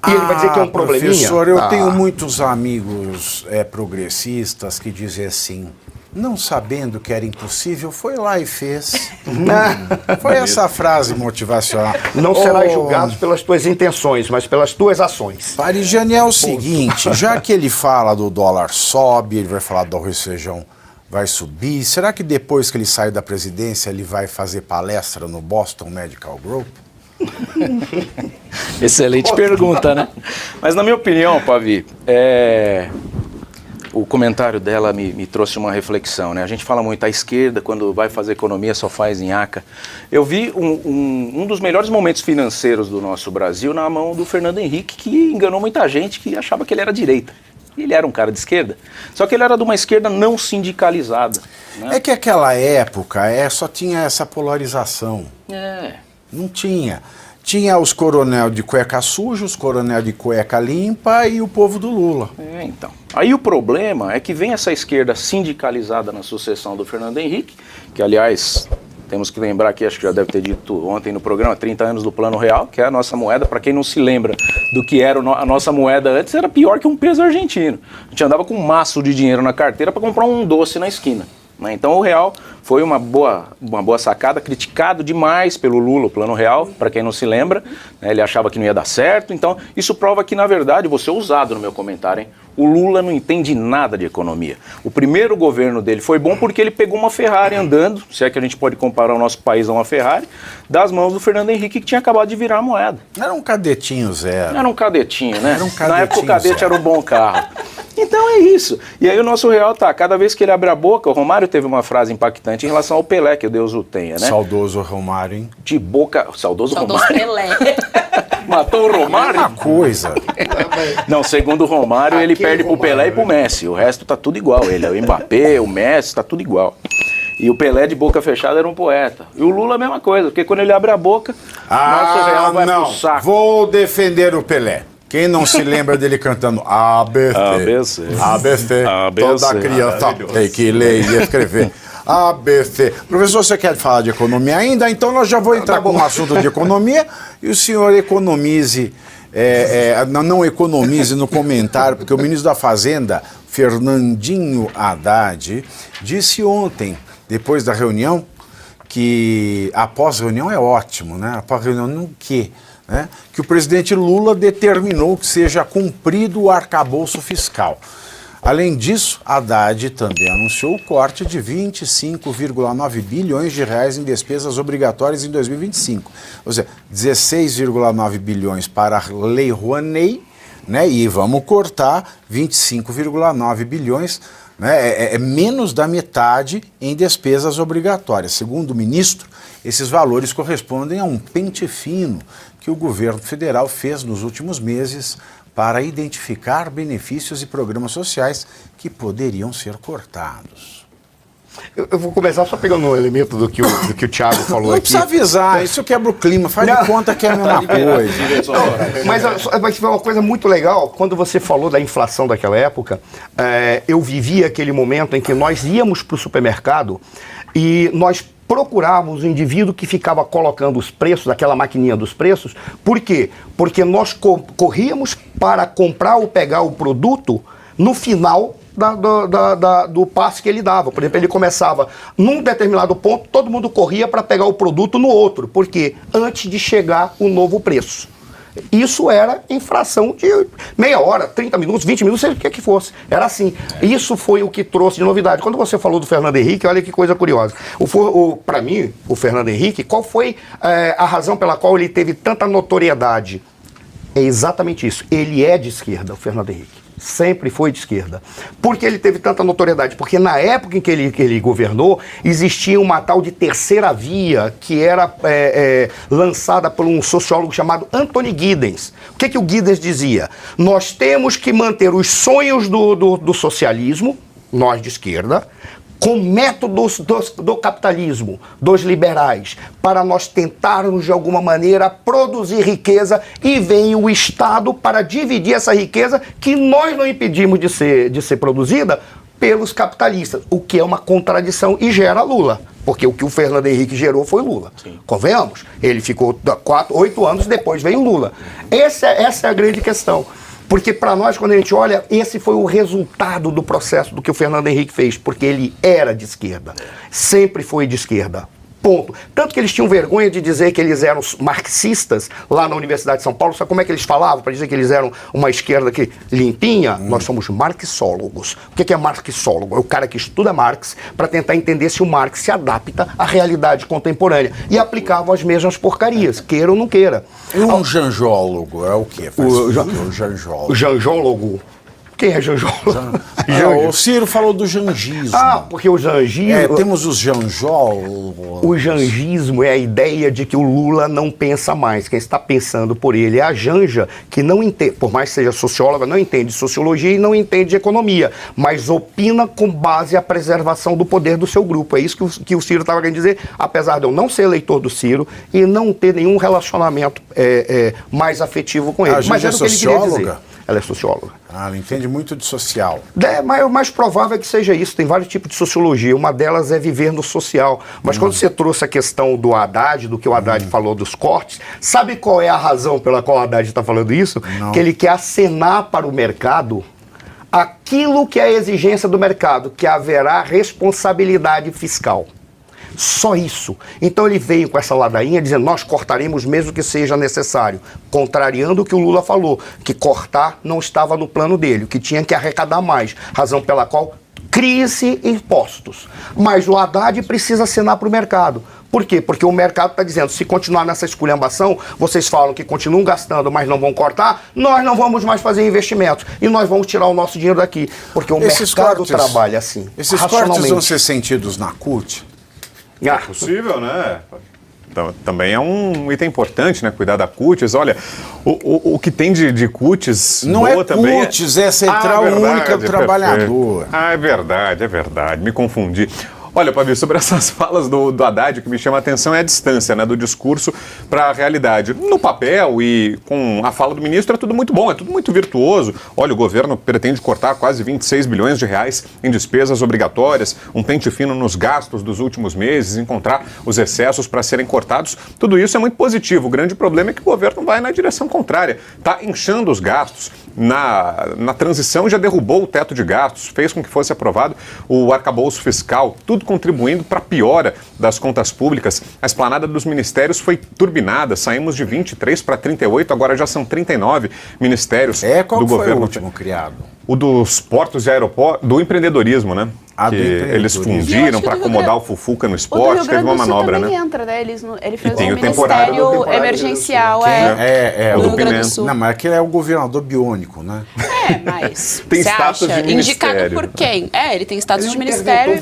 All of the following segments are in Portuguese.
E ele vai dizer que é um probleminha? Professor, eu tenho muitos amigos progressistas que dizem assim, não sabendo que era impossível, foi lá e fez. Foi essa frase motivacional. Não serás julgado pelas tuas intenções, mas pelas tuas ações. Parigiani, é o seguinte, já que ele fala do dólar sobe, ele vai falar do arroz e feijão vai subir, será que depois que ele sair da presidência ele vai fazer palestra no Boston Medical Group? Excelente pergunta, né? Mas na minha opinião, Pavi, o comentário dela me trouxe uma reflexão, né? A gente fala muito, a esquerda, quando vai fazer economia, só faz nhaca. Eu vi um dos melhores momentos financeiros do nosso Brasil na mão do Fernando Henrique, que enganou muita gente que achava que ele era direita. Ele era um cara de esquerda, só que ele era de uma esquerda não sindicalizada. Né? É que aquela época só tinha essa polarização. Não tinha. Tinha os coronel de cueca suja, os coronel de cueca limpa e o povo do Lula. Então. Aí o problema é que vem essa esquerda sindicalizada na sucessão do Fernando Henrique, que aliás, temos que lembrar aqui, acho que já deve ter dito ontem no programa, 30 anos do Plano Real, que é a nossa moeda. Para quem não se lembra do que era a nossa moeda antes, era pior que um peso argentino. A gente andava com um maço de dinheiro na carteira para comprar um doce na esquina. Então o real foi uma boa sacada, criticado demais pelo Lula, o Plano Real, para quem não se lembra, né, ele achava que não ia dar certo, então isso prova que na verdade, vou ser ousado no meu comentário, hein, o Lula não entende nada de economia. O primeiro governo dele foi bom porque ele pegou uma Ferrari andando, se é que a gente pode comparar o nosso país a uma Ferrari, das mãos do Fernando Henrique, que tinha acabado de virar a moeda. Era um cadetinho zero. Era um cadetinho, né? Era um cadetinho na época o cadete zero. era um bom carro. Então é isso. E aí o nosso real cada vez que ele abre a boca, o Romário teve uma frase impactante em relação ao Pelé, que Deus o tenha, né? Saudoso Romário, hein? De boca... Saudoso Romário. Pelé. Matou o Romário? Uma coisa. Não, segundo o Romário, ele perde pro Pelé e pro Messi. O resto tá tudo igual. Ele é o Mbappé, o Messi, tá tudo igual. E o Pelé de boca fechada era um poeta. E o Lula a mesma coisa, porque quando ele abre a boca, nosso real vai pro saco. Vou defender o Pelé. Quem não se lembra dele cantando ABC, ABC, toda criança tem que ler e escrever. ABC. Professor, você quer falar de economia ainda? Então nós já vamos entrar com um assunto de economia e o senhor economize, não economize no comentário, porque o ministro da Fazenda, Fernandinho Haddad, disse ontem, depois da reunião, que após a reunião é ótimo, né? Após a reunião no quê? Né? Que o presidente Lula determinou que seja cumprido o arcabouço fiscal. Além disso, Haddad também anunciou o corte de 25,9 bilhões de reais em despesas obrigatórias em 2025. Ou seja, 16,9 bilhões para a Lei Rouanet, né? E vamos cortar 25,9 bilhões, né? É menos da metade em despesas obrigatórias. Segundo o ministro, esses valores correspondem a um pente fino que o governo federal fez nos últimos meses para identificar benefícios e programas sociais que poderiam ser cortados. Eu vou começar só pegando um elemento do que o Thiago falou não aqui. Não precisa avisar, isso quebra o clima, faz de conta que é a mesma coisa. Mas foi uma coisa muito legal, quando você falou da inflação daquela época, eu vivi aquele momento em que nós íamos para o supermercado e nós procurávamos o indivíduo que ficava colocando os preços, aquela maquininha dos preços. Por quê? Porque nós corríamos para comprar ou pegar o produto no final do passe que ele dava. Por exemplo, ele começava num determinado ponto, todo mundo corria para pegar o produto no outro. Por quê? Antes de chegar o novo preço. Isso era infração de meia hora, 30 minutos, 20 minutos, seja o que fosse. Era assim. Isso foi o que trouxe de novidade. Quando você falou do Fernando Henrique, olha que coisa curiosa. Para mim, o Fernando Henrique, qual foi a razão pela qual ele teve tanta notoriedade? É exatamente isso. Ele é de esquerda, o Fernando Henrique. Sempre foi de esquerda. Por que ele teve tanta notoriedade? Porque na época em que ele governou, existia uma tal de terceira via que era lançada por um sociólogo chamado Anthony Giddens. O que o Giddens dizia? Nós temos que manter os sonhos do socialismo, nós de esquerda, com métodos do capitalismo, dos liberais, para nós tentarmos de alguma maneira produzir riqueza, e vem o Estado para dividir essa riqueza que nós não impedimos de ser produzida pelos capitalistas, o que é uma contradição e gera Lula. Porque o que o Fernando Henrique gerou foi Lula. Sim. Convenhamos? Ele ficou 8 anos, depois veio Lula. Essa é a grande questão. Porque para nós, quando a gente olha, esse foi o resultado do processo do que o Fernando Henrique fez, porque ele era de esquerda, sempre foi de esquerda, ponto. Tanto que eles tinham vergonha de dizer que eles eram marxistas lá na Universidade de São Paulo. Sabe como é que eles falavam para dizer que eles eram uma esquerda que limpinha? Nós somos marxólogos. O que é marxólogo? É o cara que estuda Marx para tentar entender se o Marx se adapta à realidade contemporânea. E aplicavam as mesmas porcarias, queira ou não queira. E um janjólogo é o quê? O janjólogo. O janjólogo. Quem é janjólogo? O Ciro falou do jangismo. Porque o jangismo... temos os janjólogos. O jangismo é a ideia de que o Lula não pensa mais. Quem está pensando por ele é a Janja, que não entende, por mais que seja socióloga, não entende sociologia e não entende economia, mas opina com base à preservação do poder do seu grupo. É isso que o Ciro estava querendo dizer, apesar de eu não ser eleitor do Ciro e não ter nenhum relacionamento mais afetivo com ele. Mas era o que ele queria dizer. Ela é socióloga. Ela entende muito de social. Mas o mais provável é que seja isso. Tem vários tipos de sociologia. Uma delas é viver no social. Mas quando você trouxe a questão do Haddad, do que o Haddad falou dos cortes, sabe qual é a razão pela qual o Haddad está falando isso? Não. Que ele quer acenar para o mercado aquilo que é a exigência do mercado, que haverá responsabilidade fiscal. Só isso. Então ele veio com essa ladainha dizendo, nós cortaremos mesmo que seja necessário, contrariando o que o Lula falou, que cortar não estava no plano dele, que tinha que arrecadar mais, razão pela qual cria-se impostos. Mas o Haddad precisa acenar para o mercado. Por quê? Porque o mercado está dizendo, se continuar nessa esculhambação, vocês falam que continuam gastando, mas não vão cortar, nós não vamos mais fazer investimentos e nós vamos tirar o nosso dinheiro daqui. Porque o mercado trabalha assim. Esses cortes vão ser sentidos na CUT? É possível, né? Também é um item importante, né? Cuidar da CUTES. Olha, o que tem de CUTES não é CUTES, é Central Única do Trabalhador. É verdade. Me confundi. Olha, Pavio, sobre essas falas do Haddad, o que me chama a atenção é a distância, né, do discurso para a realidade. No papel e com a fala do ministro é tudo muito bom, é tudo muito virtuoso. Olha, o governo pretende cortar quase 26 bilhões de reais em despesas obrigatórias, um pente fino nos gastos dos últimos meses, encontrar os excessos para serem cortados. Tudo isso é muito positivo. O grande problema é que o governo vai na direção contrária. Está inchando os gastos. Na transição já derrubou o teto de gastos, fez com que fosse aprovado o arcabouço fiscal, tudo contribuindo para a piora das contas públicas. A esplanada dos ministérios foi turbinada, saímos de 23 para 38, agora já são 39 ministérios do governo. Qual foi o último criado? O dos portos e aeroportos, do empreendedorismo, né? Que eles fundiram para acomodar o Fufuca no esporte, teve uma manobra, né? Entra, né? Ele fez um ministério emergencial, o do Rio Grande do Sul. Não, mas aquele é o governador biônico, né? Mas tem status de ministério. Indicado por quem? Ele tem status de ministério.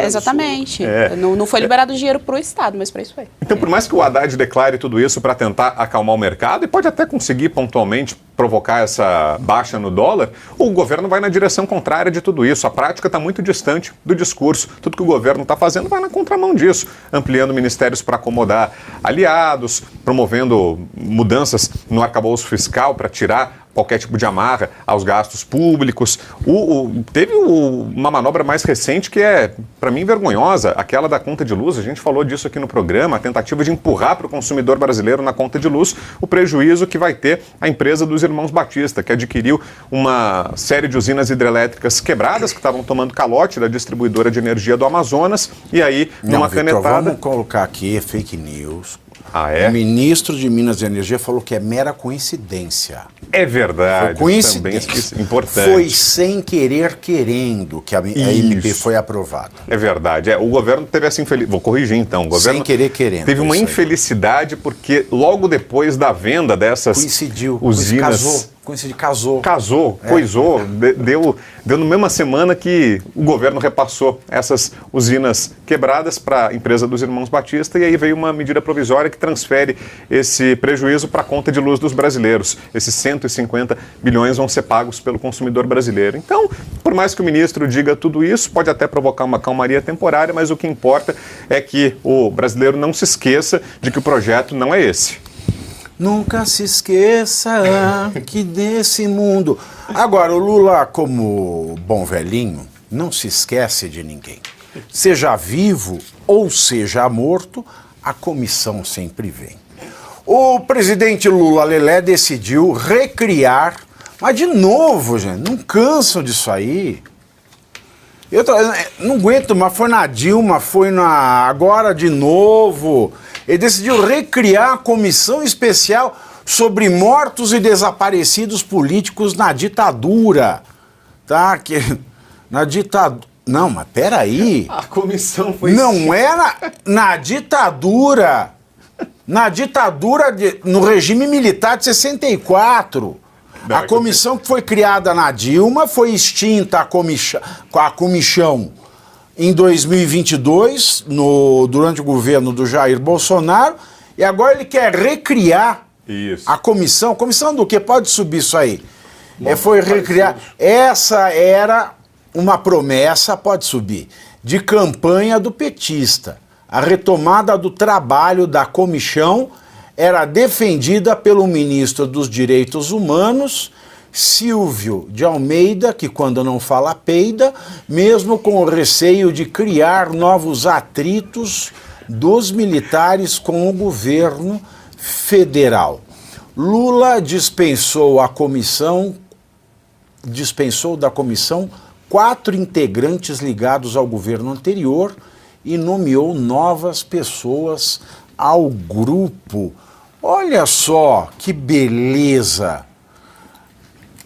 Exatamente. Não foi liberado dinheiro para o Estado, mas para isso foi. Então, por mais que o Haddad declare tudo isso para tentar acalmar o mercado, e pode até conseguir pontualmente provocar essa baixa no dólar, o governo vai na direção contrária de tudo isso. A prática está muito distante do discurso. Tudo que o governo está fazendo vai na contramão disso, ampliando ministérios para acomodar aliados, promovendo mudanças no arcabouço fiscal para tirar qualquer tipo de amarra aos gastos públicos. Teve uma manobra mais recente que é, para mim, vergonhosa, aquela da conta de luz. A gente falou disso aqui no programa, a tentativa de empurrar para o consumidor brasileiro na conta de luz o prejuízo que vai ter a empresa dos irmãos Batista, que adquiriu uma série de usinas hidrelétricas quebradas que estavam tomando calote da distribuidora de energia do Amazonas, e aí, numa canetada... Vamos colocar aqui fake news. É? O ministro de Minas e Energia falou que é mera coincidência. É verdade. Foi coincidência. Também importante. Foi sem querer querendo que a MP foi aprovada. É verdade. O governo teve essa infelicidade. Vou corrigir então. O governo sem querer querendo. Teve uma infelicidade porque logo depois da venda dessas usinas... Coisou. Deu na mesma semana que o governo repassou essas usinas quebradas para a empresa dos irmãos Batista, e aí veio uma medida provisória que transfere esse prejuízo para a conta de luz dos brasileiros. Esses 150 bilhões vão ser pagos pelo consumidor brasileiro. Então, por mais que o ministro diga tudo isso, pode até provocar uma calmaria temporária, mas o que importa é que o brasileiro não se esqueça de que o projeto não é esse. Nunca se esqueça que desse mundo... Agora, o Lula, como bom velhinho, não se esquece de ninguém. seja vivo ou seja morto, a comissão sempre vem. O presidente Lula Lelé decidiu recriar, mas de novo, gente, não cansam disso aí. Eu não aguento, mas foi na Dilma, agora de novo. Ele decidiu recriar a comissão especial sobre mortos e desaparecidos políticos na ditadura. Tá? Na ditadura. Não, mas peraí. A comissão foi... Não era na ditadura. Na ditadura, no regime militar de 64. A comissão que foi criada na Dilma foi extinta a comissão em 2022, durante o governo do Jair Bolsonaro, e agora ele quer recriar a comissão. Comissão do quê? Pode subir isso aí. Foi recriar. Essa era uma promessa, pode subir, de campanha do petista. A retomada do trabalho da comissão era defendida pelo ministro dos Direitos Humanos, Silvio de Almeida, que quando não fala peida, mesmo com o receio de criar novos atritos dos militares com o governo federal. Lula dispensou da comissão 4 integrantes ligados ao governo anterior e nomeou novas pessoas ao grupo. Olha só que beleza!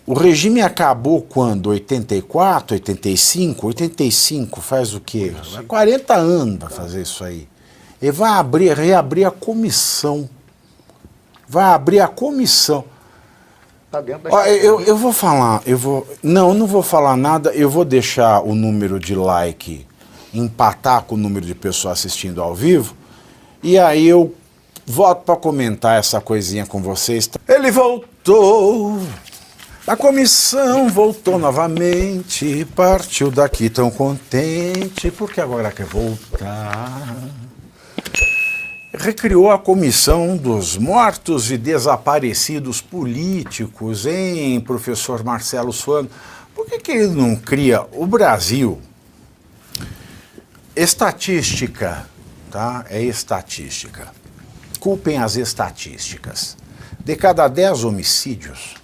O regime acabou quando? 84, 85? 85 faz o quê? 40 anos para fazer isso aí. Ele vai reabrir a comissão. Vai abrir a comissão. Tá dentro da eu vou falar, não vou falar nada, eu vou deixar o número de like empatar com o número de pessoas assistindo ao vivo, e aí eu volto para comentar essa coisinha com vocês. Ele voltou, a comissão voltou novamente, partiu daqui tão contente, porque agora quer voltar. Recriou a comissão dos mortos e desaparecidos políticos, hein, professor Marcelo Suano? Por que ele não cria o Brasil? Estatística, tá? É estatística. Culpem as estatísticas. De cada 10 homicídios,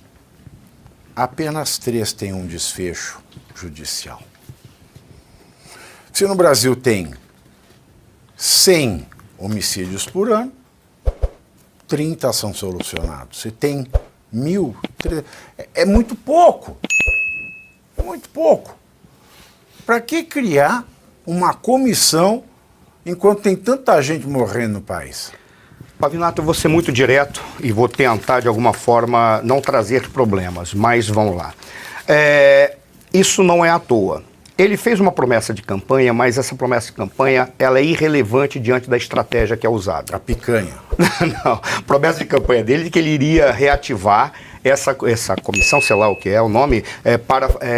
apenas 3 têm um desfecho judicial. Se no Brasil tem 100 homicídios por ano, 30 são solucionados. Se tem 1.000, é muito pouco. É muito pouco. Para que criar uma comissão enquanto tem tanta gente morrendo no país? Pavinato, eu vou ser muito direto e vou tentar, de alguma forma, não trazer problemas, mas vamos lá. Isso não é à toa. Ele fez uma promessa de campanha, mas essa promessa de campanha ela é irrelevante diante da estratégia que é usada. A picanha. Não, a promessa de campanha dele é que ele iria reativar essa comissão, sei lá o que é o nome,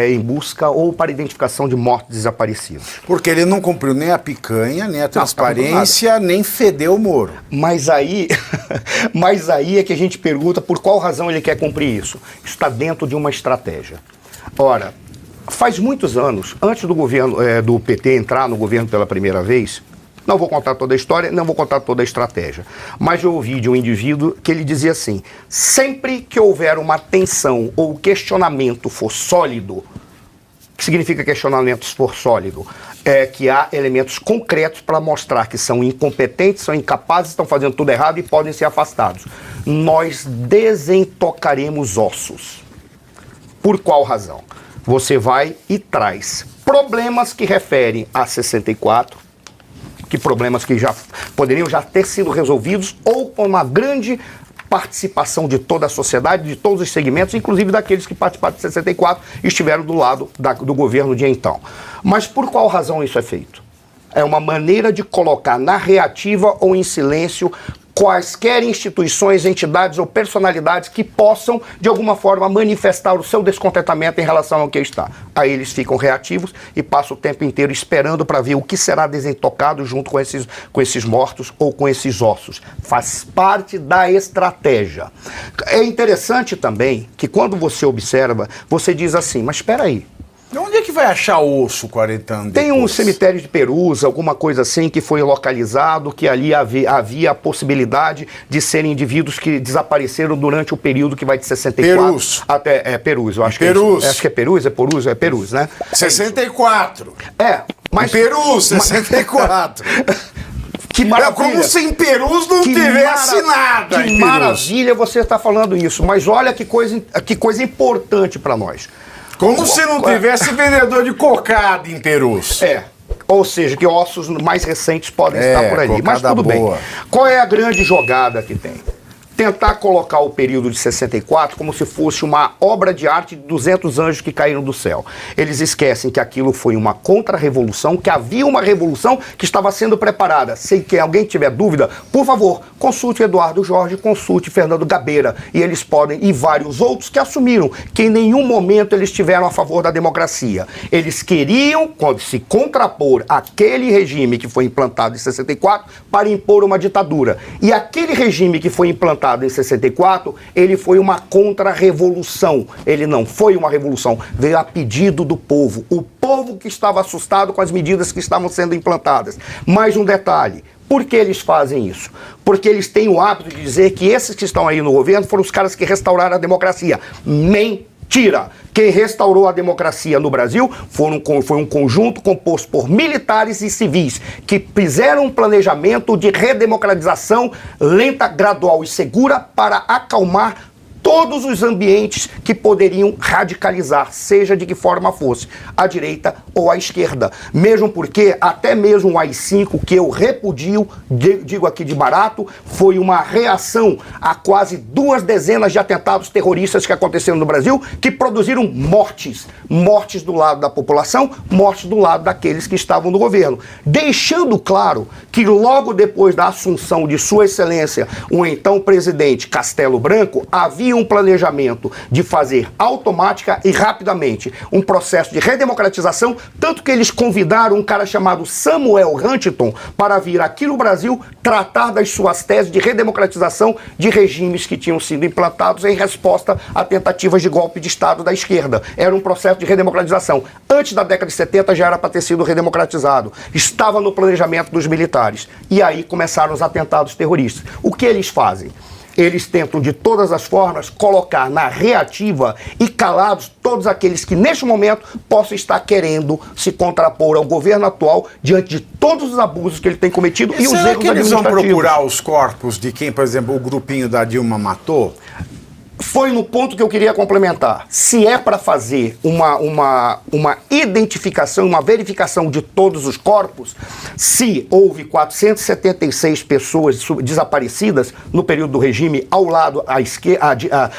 em busca ou para identificação de mortos desaparecidos. Porque ele não cumpriu nem a picanha, nem a transparência, nem fedeu o Moro. Mas aí é que a gente pergunta por qual razão ele quer cumprir isso. Está dentro de uma estratégia. Ora, faz muitos anos, antes do governo do PT entrar no governo pela primeira vez, não vou contar toda a história, não vou contar toda a estratégia, mas eu ouvi de um indivíduo que ele dizia assim: sempre que houver uma tensão ou questionamento for sólido, o que significa questionamento for sólido? É que há elementos concretos para mostrar que são incompetentes, são incapazes, estão fazendo tudo errado e podem ser afastados. Nós desentocaremos ossos. Por qual razão? Você vai e traz problemas que referem a 64, que problemas que já poderiam já ter sido resolvidos ou com uma grande participação de toda a sociedade, de todos os segmentos, inclusive daqueles que participaram de 64 e estiveram do lado do governo de então. Mas por qual razão isso é feito? É uma maneira de colocar na reativa ou em silêncio quaisquer instituições, entidades ou personalidades que possam, de alguma forma, manifestar o seu descontentamento em relação ao que está. Aí eles ficam reativos e passam o tempo inteiro esperando para ver o que será desentocado junto com esses mortos ou com esses ossos. Faz parte da estratégia. É interessante também que quando você observa, você diz assim, mas espera aí, Onde é que vai achar osso 40 anos depois? Tem um cemitério de Perus, alguma coisa assim, que foi localizado, que ali havia a possibilidade de serem indivíduos que desapareceram durante o período que vai de 64 Perus. até Perus, eu acho Perus. que é. Acho que é Perus, é Perus, é Perus, né? 64. Mas Perus, 64. Que maravilha. É como se em Perus não tivesse nada. Que maravilha você está falando isso, mas olha que coisa importante para nós. Como se não tivesse vendedor de cocada em Perus. Ou seja, que ossos mais recentes podem estar por ali. Mas tudo bem. Qual é a grande jogada que tem? Tentar colocar o período de 64 como se fosse uma obra de arte de 200 anjos que caíram do céu. Eles esquecem que aquilo foi uma contra-revolução, que havia uma revolução que estava sendo preparada. Se alguém tiver dúvida, por favor, consulte Eduardo Jorge, consulte Fernando Gabeira. E eles podem, e vários outros que assumiram que em nenhum momento eles estiveram a favor da democracia. Eles queriam se contrapor àquele regime que foi implantado em 64 para impor uma ditadura. E aquele regime que foi implantado em 64, ele foi uma contra-revolução. Ele não foi uma revolução, veio a pedido do povo. O povo que estava assustado com as medidas que estavam sendo implantadas. Mais um detalhe. Por que eles fazem isso? Porque eles têm o hábito de dizer que esses que estão aí no governo foram os caras que restauraram a democracia. Mentira! Quem restaurou a democracia no Brasil foi um conjunto composto por militares e civis que fizeram um planejamento de redemocratização lenta, gradual e segura para acalmar todos os ambientes que poderiam radicalizar, seja de que forma fosse, à direita ou à esquerda. Mesmo porque, até mesmo o AI-5, que eu repudio, digo aqui de barato, foi uma reação a quase 2 dezenas de atentados terroristas que aconteceram no Brasil, que produziram mortes. Mortes do lado da população, mortes do lado daqueles que estavam no governo. Deixando claro que logo depois da assunção de Sua Excelência, o então presidente Castelo Branco, havia um planejamento de fazer automática e rapidamente um processo de redemocratização, tanto que eles convidaram um cara chamado Samuel Huntington para vir aqui no Brasil tratar das suas teses de redemocratização de regimes que tinham sido implantados em resposta a tentativas de golpe de Estado da esquerda. Era um processo de redemocratização. Antes da década de 70 já era para ter sido redemocratizado. Estava no planejamento dos militares. E aí começaram os atentados terroristas. O que eles fazem? Eles tentam, de todas as formas, colocar na reativa e calados todos aqueles que, neste momento, possam estar querendo se contrapor ao governo atual diante de todos os abusos que ele tem cometido e os erros administrativos. Eles vão procurar os corpos de quem, por exemplo, o grupinho da Dilma matou? Foi no ponto que eu queria complementar. Se é para fazer uma identificação, uma verificação de todos os corpos, se houve 476 pessoas desaparecidas no período do regime ao lado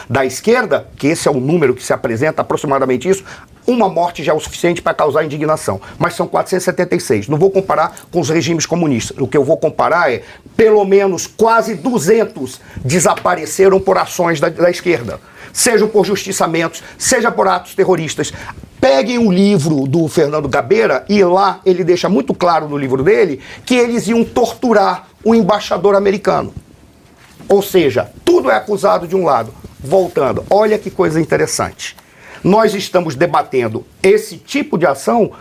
da esquerda, que esse é o número que se apresenta, aproximadamente isso, uma morte já é o suficiente para causar indignação. Mas são 476. Não vou comparar com os regimes comunistas. O que eu vou comparar é, pelo menos, quase 200 desapareceram por ações da esquerda. Sejam por justiçamentos, seja por atos terroristas. Peguem o livro do Fernando Gabeira e lá ele deixa muito claro no livro dele que eles iam torturar o embaixador americano. Ou seja, tudo é acusado de um lado. Voltando, olha que coisa interessante. Nós estamos debatendo esse tipo de ação,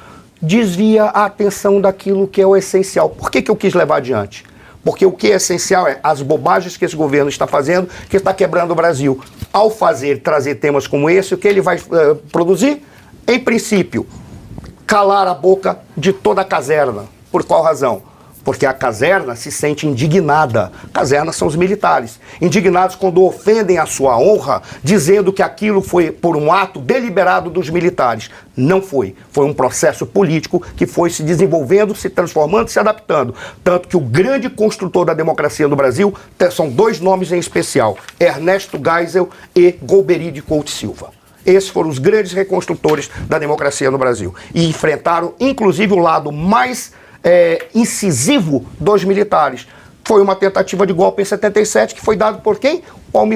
desvia a atenção daquilo que é o essencial. Por que eu quis levar adiante? Porque o que é essencial é as bobagens que esse governo está fazendo, que está quebrando o Brasil. Ao trazer temas como esse, o que ele vai produzir? Em princípio, calar a boca de toda a caserna. Por qual razão? Porque a caserna se sente indignada. Caserna são os militares. Indignados quando ofendem a sua honra, dizendo que aquilo foi por um ato deliberado dos militares. Não foi. Foi um processo político que foi se desenvolvendo, se transformando, se adaptando. Tanto que o grande construtor da democracia no Brasil são 2 nomes em especial: Ernesto Geisel e Golbery de Couto Silva. Esses foram os grandes reconstrutores da democracia no Brasil. E enfrentaram, inclusive, o lado mais incisivo dos militares. Foi uma tentativa de golpe em 77 que foi dado por quem?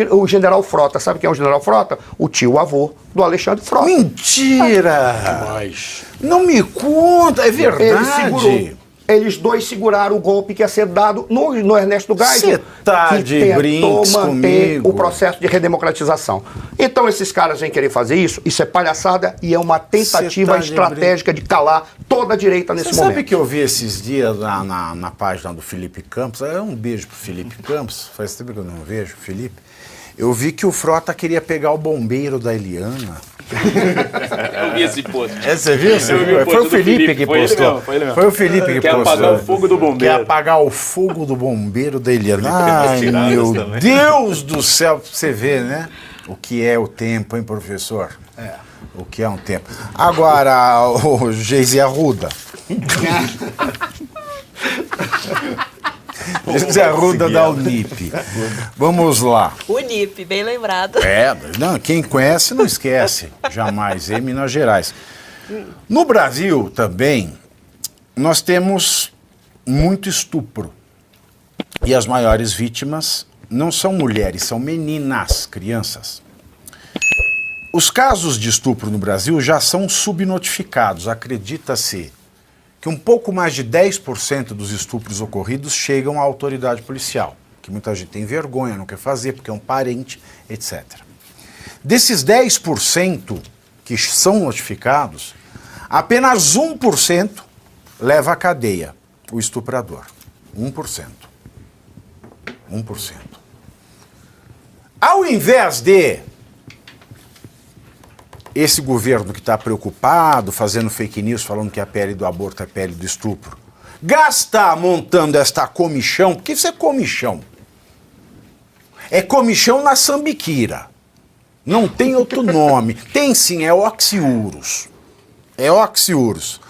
O general Frota. Sabe quem é o general Frota? O tio-avô do Alexandre Frota. Mentira! Não me conta, é verdade. Ele segurou. Eles dois seguraram o golpe que ia ser dado no Ernesto Geisel, tá que de tentou brinks manter comigo. o processo de redemocratização. Então esses caras vêm querer fazer isso é palhaçada e é uma tentativa estratégica de calar toda a direita nesse momento. Você sabe que eu vi esses dias na página do Felipe Campos, um beijo pro Felipe Campos, faz tempo que eu não vejo o Felipe, eu vi que o Frota queria pegar o bombeiro da Eliana. Eu vi esse post. Você viu? Foi o Felipe que postou. Foi o Felipe que postou. Quer apagar o fogo do bombeiro. Quer apagar o fogo do bombeiro da Eliana. Ai, meu Deus do céu. Pra você ver, né? O que é o tempo, hein, professor? O que é um tempo. Agora, o Geise Arruda. José Arruda da Unip. Vamos lá. Unip, bem lembrado. Não, quem conhece não esquece. Jamais, em Minas Gerais. No Brasil também, nós temos muito estupro. E as maiores vítimas não são mulheres, são meninas, crianças. Os casos de estupro no Brasil já são subnotificados. Acredita-se que um pouco mais de 10% dos estupros ocorridos chegam à autoridade policial, que muita gente tem vergonha, não quer fazer, porque é um parente, etc. Desses 10% que são notificados, apenas 1% leva à cadeia o estuprador. 1%. 1%. Ao invés de esse governo que está preocupado, fazendo fake news, falando que a pele do aborto é a pele do estupro, gastar montando esta comichão, porque isso é comichão. É comichão na sambiquira. Não tem outro nome. Tem sim, é oxiurus. É oxiurus.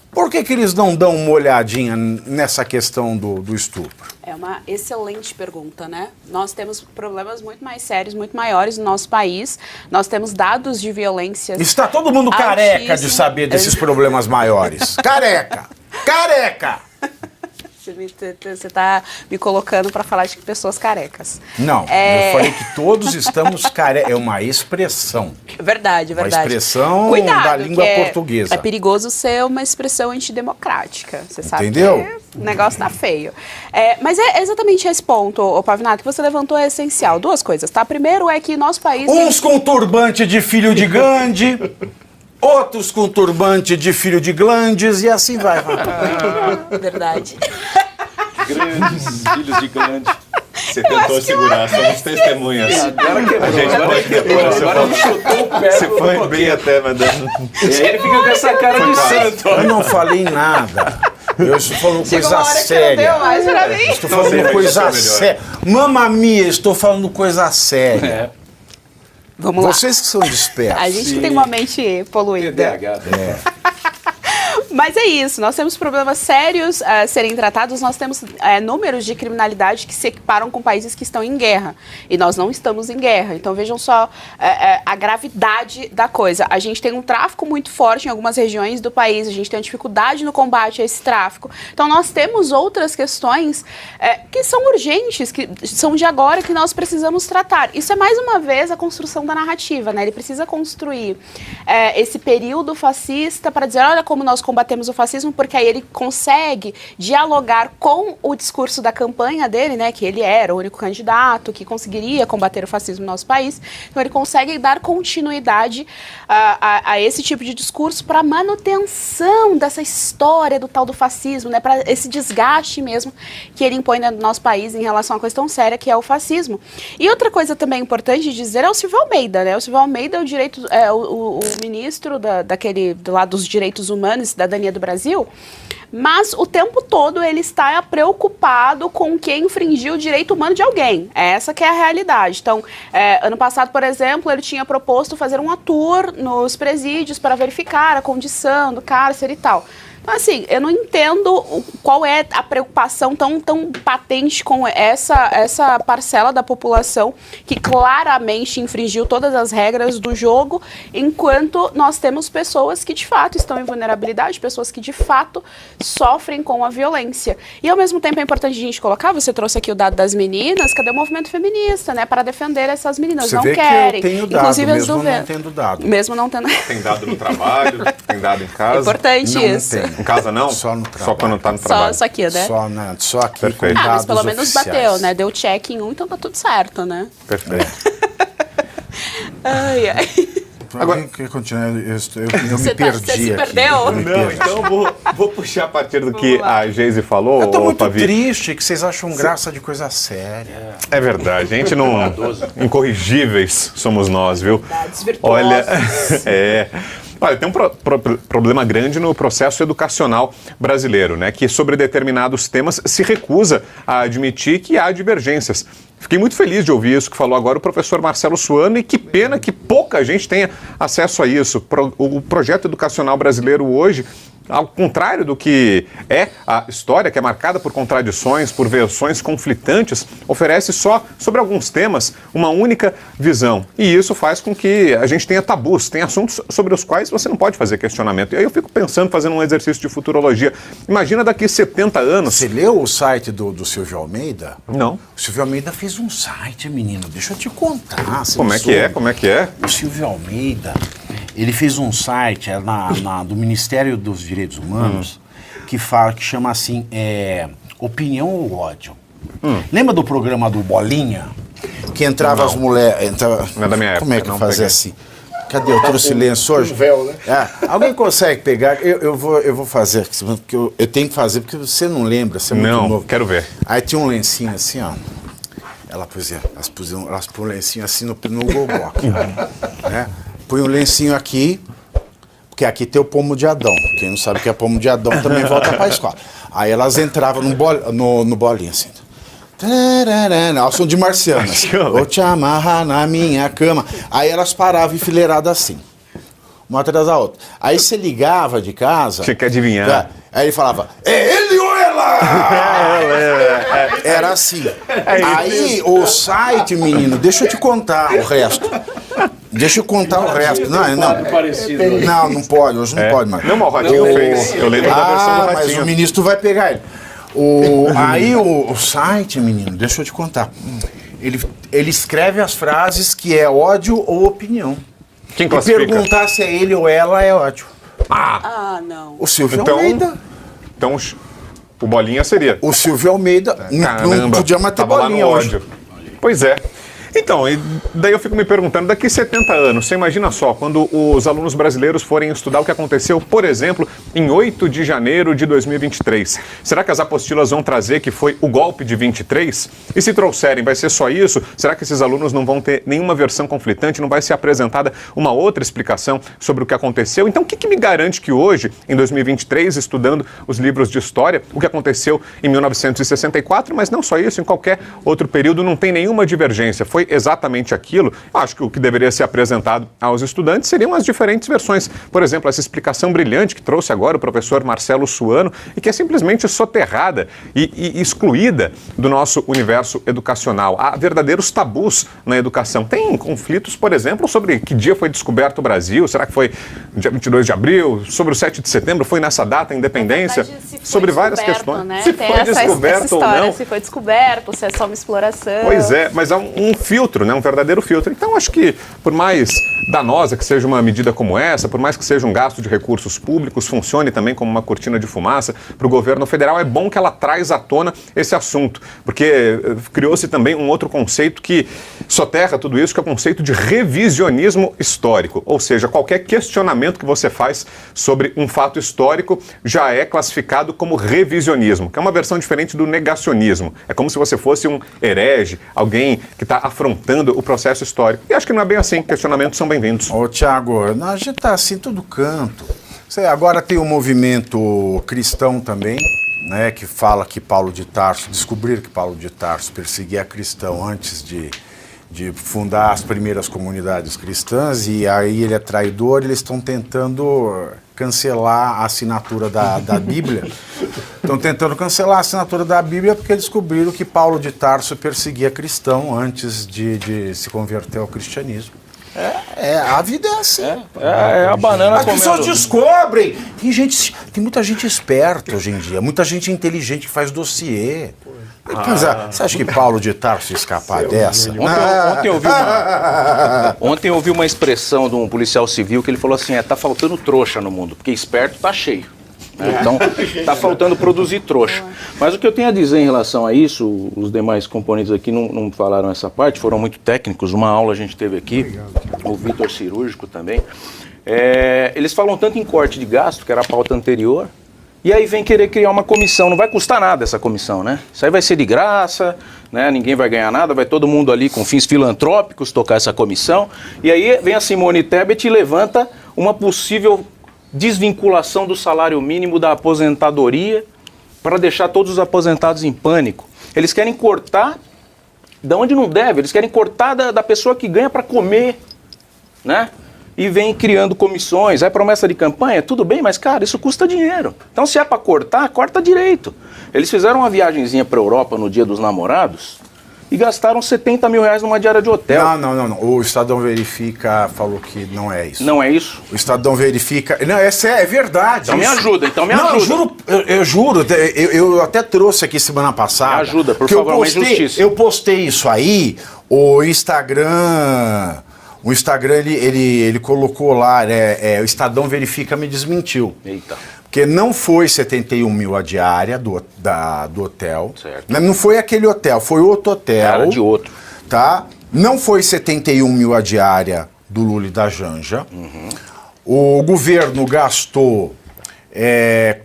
Por que eles não dão uma olhadinha nessa questão do estupro? É uma excelente pergunta, né? Nós temos problemas muito mais sérios, muito maiores no nosso país. Nós temos dados de violências. Está todo mundo careca de saber desses problemas maiores. Careca! Careca! Você está me colocando para falar de pessoas carecas. Não, eu falei que todos estamos carecas. É uma expressão. Verdade, verdade. Uma expressão da língua portuguesa. É perigoso ser uma expressão antidemocrática. Você sabe. Entendeu? Que o negócio tá feio. Mas é exatamente esse ponto, ô Pavinato, que você levantou é essencial. Duas coisas, tá? Primeiro é que nosso país... Uns com turbante de filho de Gandhi... Outros com turbante de filho de Glandes e assim vai. Verdade. Grandes filhos de Glandes. Você tentou segurar, somos testemunhas. Agora quebrou, a gente pode quebrar. Agora ele chutou o pé. Você foi bem até, mandando. E aí ele fica com essa cara de santo. Eu não falei nada. Eu estou falando coisa séria. Que não deu mais pra mim. Estou falando coisa séria. Mamma mia, estou falando coisa séria. Vamos lá. Vocês que são dispersos. A gente tem uma mente poluída. Mas é isso, nós temos problemas sérios a serem tratados, nós temos números de criminalidade que se equiparam com países que estão em guerra. E nós não estamos em guerra. Então vejam só a gravidade da coisa. A gente tem um tráfico muito forte em algumas regiões do país, a gente tem uma dificuldade no combate a esse tráfico. Então nós temos outras questões que são urgentes, que são de agora, que nós precisamos tratar. Isso é mais uma vez a construção da narrativa, né? Ele precisa construir esse período fascista para dizer, olha como nós combatemos o fascismo, porque aí ele consegue dialogar com o discurso da campanha dele, né, que ele era o único candidato que conseguiria combater o fascismo no nosso país. Então ele consegue dar continuidade a esse tipo de discurso para manutenção dessa história do tal do fascismo, né, para esse desgaste mesmo que ele impõe no nosso país em relação a uma coisa tão séria que é o fascismo. E outra coisa também importante de dizer é o Silvio Almeida, né? O Silvio Almeida é o ministro do lado dos direitos humanos, cidadania do Brasil, mas o tempo todo ele está preocupado com quem infringiu o direito humano de alguém. Essa que é a realidade. Então, ano passado, por exemplo, ele tinha proposto fazer um tour nos presídios para verificar a condição do cárcere e tal. Então, assim, eu não entendo qual é a preocupação tão patente com essa parcela da população que claramente infringiu todas as regras do jogo, enquanto nós temos pessoas que, de fato, estão em vulnerabilidade, pessoas que, de fato, sofrem com a violência. E, ao mesmo tempo, é importante a gente colocar, você trouxe aqui o dado das meninas, cadê o movimento feminista, né, para defender essas meninas? Você não vê querem. Que eu tenho dado, inclusive mesmo não tendo dado. Mesmo não tendo... Tem dado no trabalho, Tem dado em casa? Importante Não isso. tem. Em casa não? Só no trabalho. Só quando tá no trabalho. Só aqui, né? Só aqui Perfeito. com Ah, mas dados pelo menos oficiais. bateu, né? Deu check em um, então tá tudo certo, né? Perfeito. Ai, ai. Agora, que continuar, eu Você me perdi você se aqui. perdeu? Eu me Não, perdi. então vou puxar a partir do que Vamos lá. a Geise falou. Eu tô ô, muito Pavi. triste que vocês acham graça de coisa séria. É verdade, a gente não... Incorrigíveis somos nós, viu? Verdades virtuosas. Olha, Olha, tem um problema grande no processo educacional brasileiro, né? Que sobre determinados temas se recusa a admitir que há divergências. Fiquei muito feliz de ouvir isso que falou agora o professor Marcelo Suano, e que pena que pouca gente tenha acesso a isso. O projeto educacional brasileiro hoje, ao contrário do que é a história, que é marcada por contradições, por versões conflitantes, oferece só, sobre alguns temas, uma única visão. E isso faz com que a gente tenha tabus, tem assuntos sobre os quais você não pode fazer questionamento. E aí eu fico pensando, fazendo um exercício de futurologia. Imagina daqui 70 anos... Você leu o site do Silvio Almeida? Não. O Silvio Almeida fez um site, menino. Deixa eu te contar. Como é que é? Como é que é? O Silvio Almeida, ele fez um site do Ministério dos Direitos Humanos que chama assim, Opinião ou Ódio. Lembra do programa do Bolinha? Que entrava as mulheres... Não é da minha época. Como é que não fazia peguei. assim? Cadê? Eu trouxe silêncio hoje? véu, né? Alguém consegue pegar? Eu vou fazer, porque eu tenho que fazer, porque você não lembra, você é muito Não, novo. quero ver. Aí tinha um lencinho assim, ó. Elas põem um lencinho assim no Golgox, né? Põe um lencinho aqui, porque aqui tem o pomo de Adão. Quem não sabe o que é pomo de Adão também volta pra escola. Aí elas entravam no bolinho assim. Elas são de marcianas. Vou te amarrar na minha cama. Aí elas paravam enfileiradas assim, uma atrás da outra. Aí você ligava de casa. Tinha que adivinhar. Aí ele falava, é ele ou ela? Era assim. Aí o site, menino, deixa eu te contar o resto. Deixa eu contar o resto. Não, não pode, hoje não pode mais. Não, mas o Ratinho fez. Eu lembro da versão do mas Ratinho. o ministro vai pegar ele. Aí o site, menino, deixa eu te contar. Ele escreve as frases que é ódio ou opinião. Quem E classifica? perguntar se é ele ou ela é ódio. Ah, não. O Silvio Então, Almeida. Então, o Bolinha seria. O Silvio Almeida não Caramba, podia mais ter tava lá bolinha no hoje. ódio. Pois é. Então, e daí eu fico me perguntando, daqui 70 anos, você imagina só, quando os alunos brasileiros forem estudar o que aconteceu, por exemplo, em 8 de janeiro de 2023. Será que as apostilas vão trazer que foi o golpe de 23? E se trouxerem, vai ser só isso? Será que esses alunos não vão ter nenhuma versão conflitante? Não vai ser apresentada uma outra explicação sobre o que aconteceu? Então, o que me garante que hoje, em 2023, estudando os livros de história, o que aconteceu em 1964, mas não só isso, em qualquer outro período, não tem nenhuma divergência? Foi exatamente aquilo. Acho que o que deveria ser apresentado aos estudantes seriam as diferentes versões. Por exemplo, essa explicação brilhante que trouxe agora o professor Marcelo Suano e que é simplesmente soterrada e excluída do nosso universo educacional. Há verdadeiros tabus na educação. Tem conflitos, por exemplo, sobre que dia foi descoberto o Brasil. Será que foi dia 22 de abril? Sobre o 7 de setembro? Foi nessa data a independência? Sobre várias questões. Né? Se Tem foi descoberto essa ou história, não. se foi descoberto, se é só uma exploração. Pois é, mas há um filtro, né? Um verdadeiro filtro. Então, acho que, por mais danosa que seja uma medida como essa, por mais que seja um gasto de recursos públicos, funcione também como uma cortina de fumaça para o governo federal, é bom que ela traz à tona esse assunto, porque criou-se também um outro conceito que soterra tudo isso, que é o conceito de revisionismo histórico. Ou seja, qualquer questionamento que você faz sobre um fato histórico já é classificado como revisionismo, que é uma versão diferente do negacionismo. É como se você fosse um herege, alguém que está afrontando o processo histórico. E acho que não é bem assim. Questionamentos são bem-vindos. Ô, Tiago, a gente tá assim em todo canto. Agora tem o movimento cristão também, né, que fala que Paulo de Tarso, descobriram que Paulo de Tarso perseguia cristão antes de fundar as primeiras comunidades cristãs, e aí ele é traidor, eles estão tentando cancelar a assinatura da Bíblia. Estão tentando cancelar a assinatura da Bíblia porque descobriram que Paulo de Tarso perseguia cristão antes de se converter ao cristianismo. A vida é assim. É a banana comendo. As pessoas descobrem. Tem muita gente esperta hoje em dia, muita gente inteligente que faz dossiê. Você acha que Paulo de Tarso ia escapar dessa? Ontem eu ouvi uma expressão de um policial civil que ele falou assim, tá faltando trouxa no mundo, porque esperto tá cheio. Então, tá faltando produzir trouxa. Mas o que eu tenho a dizer em relação a isso, os demais componentes aqui não falaram essa parte, foram muito técnicos, uma aula a gente teve aqui, o Vitor Cirúrgico também. Eles falam tanto em corte de gasto, que era a pauta anterior, e aí vem querer criar uma comissão, não vai custar nada essa comissão, né? Isso aí vai ser de graça, né? Ninguém vai ganhar nada, vai todo mundo ali com fins filantrópicos tocar essa comissão. E aí vem a Simone Tebet e levanta uma possível desvinculação do salário mínimo da aposentadoria para deixar todos os aposentados em pânico. Eles querem cortar da onde não deve, eles querem cortar da pessoa que ganha para comer, né? E vem criando comissões, é promessa de campanha, tudo bem, mas, cara, isso custa dinheiro. Então, se é para cortar, corta direito. Eles fizeram uma viagenzinha para a Europa no Dia dos Namorados e gastaram 70 mil reais numa diária de hotel. Não. O Estadão Verifica falou que não é isso. Não é isso? O Estadão Verifica... Não, é verdade. Então me ajuda, Eu juro, eu até trouxe aqui semana passada. Me ajuda, por favor, uma injustiça. Eu postei isso aí, o Instagram, ele colocou lá, o Estadão Verifica me desmentiu. Eita. Porque não foi 71 mil a diária do hotel. Certo. Não foi aquele hotel, foi outro hotel. Era de outro. Tá? Não foi 71 mil a diária do Lula e da Janja. Uhum. O governo gastou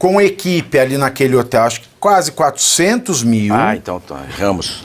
com equipe ali naquele hotel, acho que quase 400 mil. Então erramos.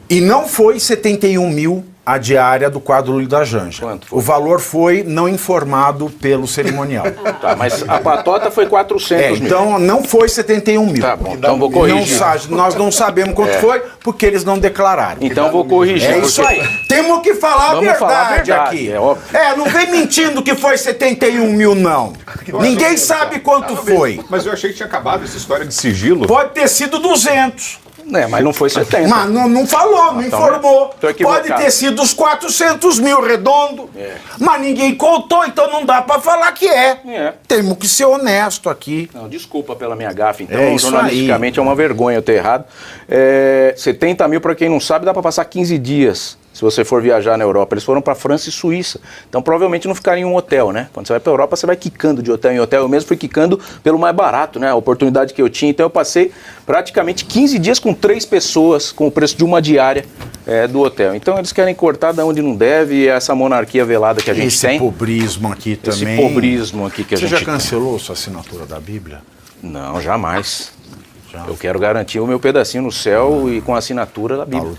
E não foi 71 mil a diária do quadro Lula e da Janja. Quanto foi? O valor foi não informado pelo cerimonial. Tá, mas a patota foi 400 mil. Então não foi 71 mil. Tá bom, então vou corrigir. Nós não sabemos quanto foi, porque eles não declararam. Então vou corrigir. É isso aí. Temos que falar a verdade aqui. É óbvio. Não vem mentindo que foi 71 mil, não. Ninguém sabe quanto foi. Mas eu achei que tinha acabado essa história de sigilo. Pode ter sido 200. Mas não foi 70. Mas não falou, não informou. Pode ter sido os 400 mil redondo. Mas ninguém contou, então não dá pra falar que é. Temos que ser honesto aqui. Não, desculpa pela minha gafe, então. Jornalisticamente é uma vergonha eu ter errado. 70 mil, pra quem não sabe, dá pra passar 15 dias. Se você for viajar na Europa, eles foram para França e Suíça. Então, provavelmente não ficaram em um hotel, né? Quando você vai para a Europa, você vai quicando de hotel em hotel. Eu mesmo fui quicando pelo mais barato, né? A oportunidade que eu tinha. Então, eu passei praticamente 15 dias com 3 pessoas, com o preço de uma diária do hotel. Então, eles querem cortar da onde não deve, e essa monarquia velada que a gente tem. Esse pobrismo aqui também. Esse pobrismo aqui que a gente tem. Você já cancelou sua assinatura da Bíblia? Não, jamais. Eu quero garantir o meu pedacinho no céu e com a assinatura da Bíblia. Paulo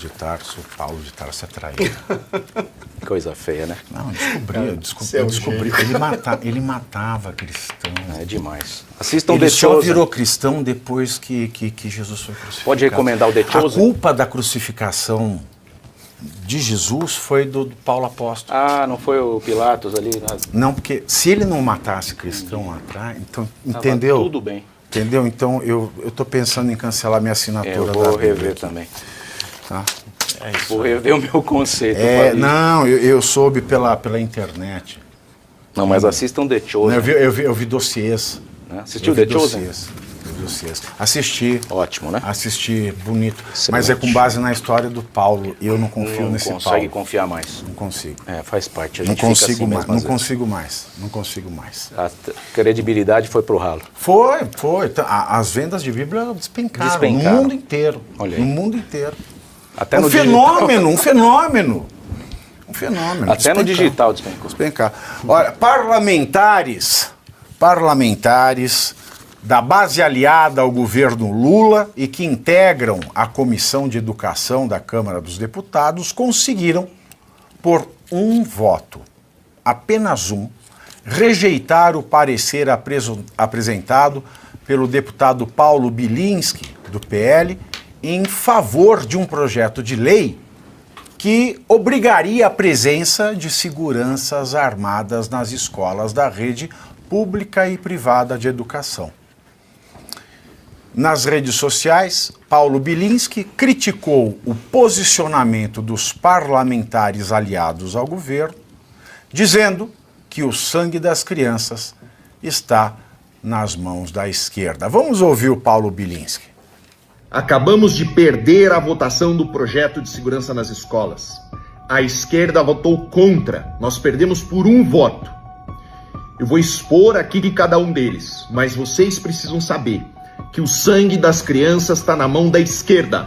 de Tarso é traíra. Coisa feia, né? Não, descobri. Ele matava cristãos. É demais. Assistam Ele The Chosen. Só virou cristão depois que Jesus foi crucificado. Pode recomendar o The Chosen? A culpa da crucificação de Jesus foi do Paulo Apóstolo. Não foi o Pilatos ali? Não, porque se ele não matasse cristão lá atrás, então, entendeu? Tudo bem. Entendeu? Então, eu tô pensando em cancelar minha assinatura da Bíblia. Eu vou rever também. Tá? Vou rever o meu conceito. Não, eu soube pela internet. Não, mas assistam The Chosen. Eu vi dossiês. Assistiu The Chosen? Assisti. Ótimo, né? Assisti, bonito. Excelente. Mas é com base na história do Paulo. E eu não confio nesse Paulo. Não consegue confiar mais. Não consigo. Faz parte. A Não gente consigo fica assim mais. mesmo, Não consigo mais. A credibilidade foi pro ralo. Foi. As vendas de Bíblia despencaram. No mundo inteiro. Olha aí. No mundo inteiro. Até no fenômeno. Um fenômeno. Até no digital despencar. Olha, parlamentares da base aliada ao governo Lula e que integram a Comissão de Educação da Câmara dos Deputados conseguiram, por um voto, apenas um, rejeitar o parecer apresentado pelo deputado Paulo Bilinski, do PL, em favor de um projeto de lei que obrigaria a presença de seguranças armadas nas escolas da rede pública e privada de educação. Nas redes sociais, Paulo Bilinski criticou o posicionamento dos parlamentares aliados ao governo, dizendo que o sangue das crianças está nas mãos da esquerda. Vamos ouvir o Paulo Bilinski. Acabamos de perder a votação do projeto de segurança nas escolas. A esquerda votou contra. Nós perdemos por 1 voto. Eu vou expor aqui de cada um deles, mas vocês precisam saber que o sangue das crianças está na mão da esquerda.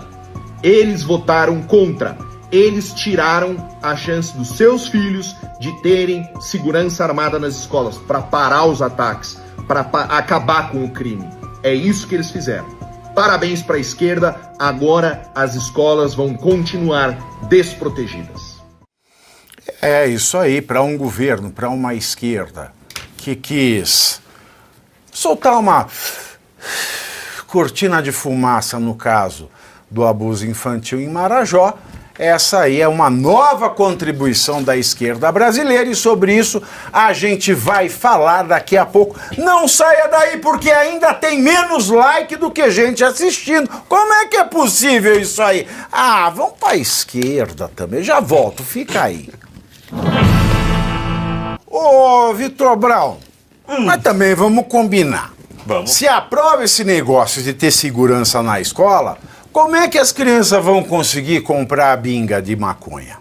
Eles votaram contra. Eles tiraram a chance dos seus filhos de terem segurança armada nas escolas para parar os ataques, para acabar com o crime. É isso que eles fizeram. Parabéns para a esquerda, agora as escolas vão continuar desprotegidas. É isso aí, para um governo, para uma esquerda que quis soltar uma cortina de fumaça no caso do abuso infantil em Marajó. Essa aí é uma nova contribuição da esquerda brasileira e sobre isso a gente vai falar daqui a pouco. Não saia daí porque ainda tem menos like do que gente assistindo. Como é que é possível isso aí? Ah, vamos para a esquerda também. Já volto, fica aí. Ô, Vitor Brown, mas também vamos combinar. Vamos. Se aprova esse negócio de ter segurança na escola, como é que as crianças vão conseguir comprar a binga de maconha?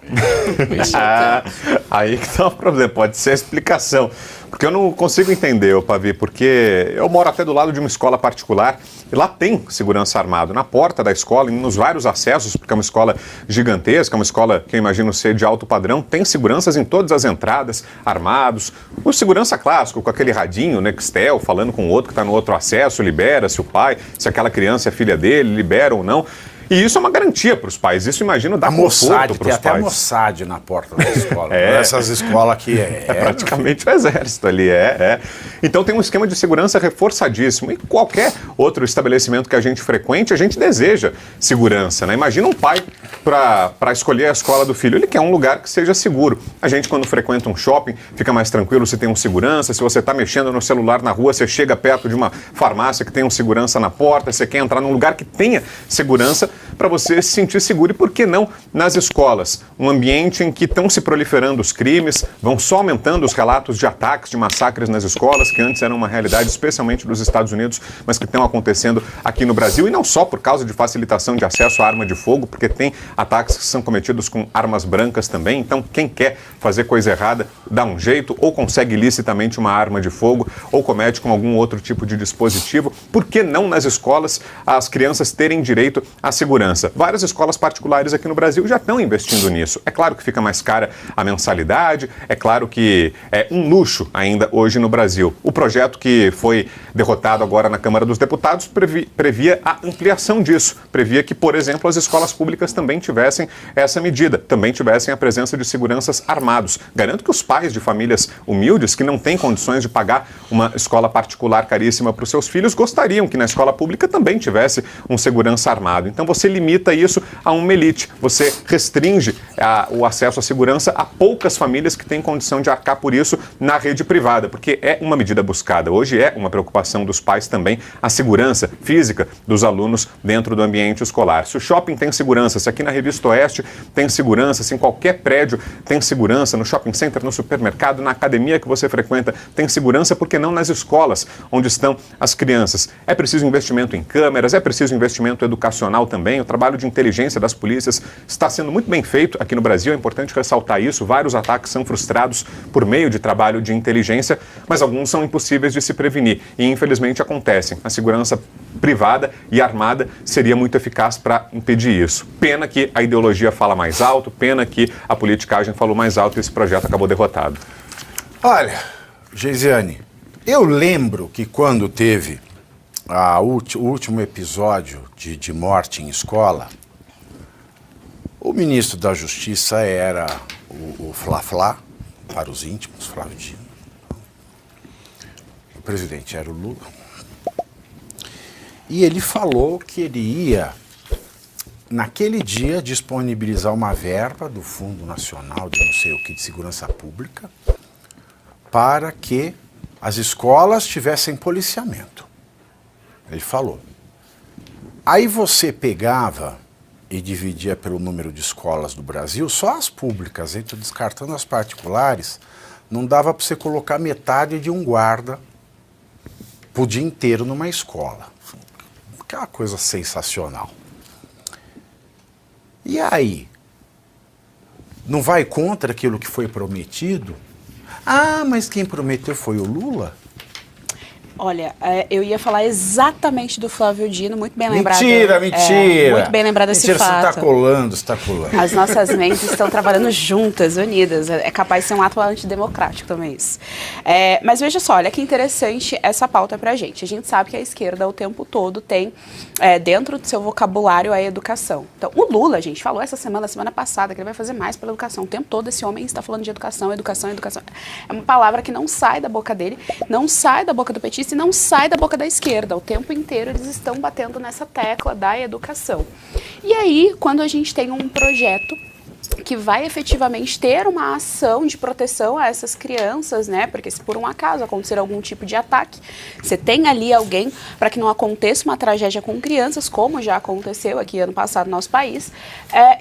Aí que tá o problema, pode ser a explicação. Porque eu não consigo entender, Pavi, porque eu moro até do lado de uma escola particular e lá tem segurança armada na porta da escola e nos vários acessos, porque é uma escola gigantesca, é uma escola que eu imagino ser de alto padrão, tem seguranças em todas as entradas, armados. O segurança clássico, com aquele radinho, Nextel, falando com o outro que está no outro acesso, libera se o pai, se aquela criança é filha dele, libera ou não. E isso é uma garantia para os pais, isso imagino dá conforto para os pais. Tem até a Mossad na porta da escola, essas escolas que é praticamente o exército ali, Então tem um esquema de segurança reforçadíssimo e qualquer outro estabelecimento que a gente frequente, a gente deseja segurança, né? Imagina um pai para escolher a escola do filho, ele quer um lugar que seja seguro. A gente quando frequenta um shopping fica mais tranquilo se tem um segurança, se você está mexendo no celular na rua, você chega perto de uma farmácia que tem um segurança na porta, você quer entrar num lugar que tenha segurança, para você se sentir seguro. E por que não nas escolas? Um ambiente em que estão se proliferando os crimes, vão só aumentando os relatos de ataques, de massacres nas escolas, que antes eram uma realidade, especialmente dos Estados Unidos, mas que estão acontecendo aqui no Brasil, e não só por causa de facilitação de acesso à arma de fogo, porque tem ataques que são cometidos com armas brancas também. Então, quem quer fazer coisa errada, dá um jeito, ou consegue ilicitamente uma arma de fogo, ou comete com algum outro tipo de dispositivo. Por que não nas escolas as crianças terem direito à segurança? Várias escolas particulares aqui no Brasil já estão investindo nisso. É claro que fica mais cara a mensalidade, é claro que é um luxo ainda hoje no Brasil. O projeto que foi derrotado agora na Câmara dos Deputados previa a ampliação disso. Previa que, por exemplo, as escolas públicas também tivessem essa medida, também tivessem a presença de seguranças armados. Garanto que os pais de famílias humildes que não têm condições de pagar uma escola particular caríssima para os seus filhos gostariam que na escola pública também tivesse um segurança armado. Então você limita isso a uma elite, você restringe o acesso à segurança a poucas famílias que têm condição de arcar por isso na rede privada, porque é uma medida buscada. Hoje é uma preocupação dos pais também a segurança física dos alunos dentro do ambiente escolar. Se o shopping tem segurança, se aqui na Revista Oeste tem segurança, se em qualquer prédio tem segurança, no shopping center, no supermercado, na academia que você frequenta tem segurança, por que não nas escolas onde estão as crianças? É preciso investimento em câmeras, é preciso investimento educacional também. O trabalho de inteligência das polícias está sendo muito bem feito aqui no Brasil, é importante ressaltar isso. Vários ataques são frustrados por meio de trabalho de inteligência, mas alguns são impossíveis de se prevenir e infelizmente acontecem. A segurança privada e armada seria muito eficaz para impedir isso. Pena que a ideologia fala mais alto, pena que a politicagem falou mais alto e esse projeto acabou derrotado. Olha, Geisiane, eu lembro que quando teve o último episódio de morte em escola, o ministro da Justiça era o Fla-Fla, para os íntimos, Flávio Dino. O presidente era o Lula. E ele falou que ele ia, naquele dia, disponibilizar uma verba do Fundo Nacional de não sei o que, de Segurança Pública, para que as escolas tivessem policiamento. Ele falou. Aí você pegava e dividia pelo número de escolas do Brasil, só as públicas, descartando as particulares, não dava para você colocar metade de um guarda o dia inteiro numa escola. é uma coisa sensacional. E aí? Não vai contra aquilo que foi prometido? Ah, mas quem prometeu foi o Lula? Olha, eu ia falar exatamente do Flávio Dino, muito bem lembrado. Mentira. Muito bem lembrado esse fato. Você está colando. As nossas mentes estão trabalhando juntas, unidas. É capaz de ser um ato antidemocrático também isso. Mas veja só, olha que interessante essa pauta pra gente. A gente sabe que a esquerda o tempo todo tem dentro do seu vocabulário a educação. Então, o Lula, a gente falou essa semana passada, que ele vai fazer mais pela educação. O tempo todo esse homem está falando de educação. É uma palavra que não sai da boca dele, não sai da boca do petista, e não sai da boca da esquerda. O tempo inteiro eles estão batendo nessa tecla da educação. E aí, quando a gente tem um projeto que vai efetivamente ter uma ação de proteção a essas crianças, né? Porque se por um acaso acontecer algum tipo de ataque, você tem ali alguém para que não aconteça uma tragédia com crianças, como já aconteceu aqui ano passado no nosso país,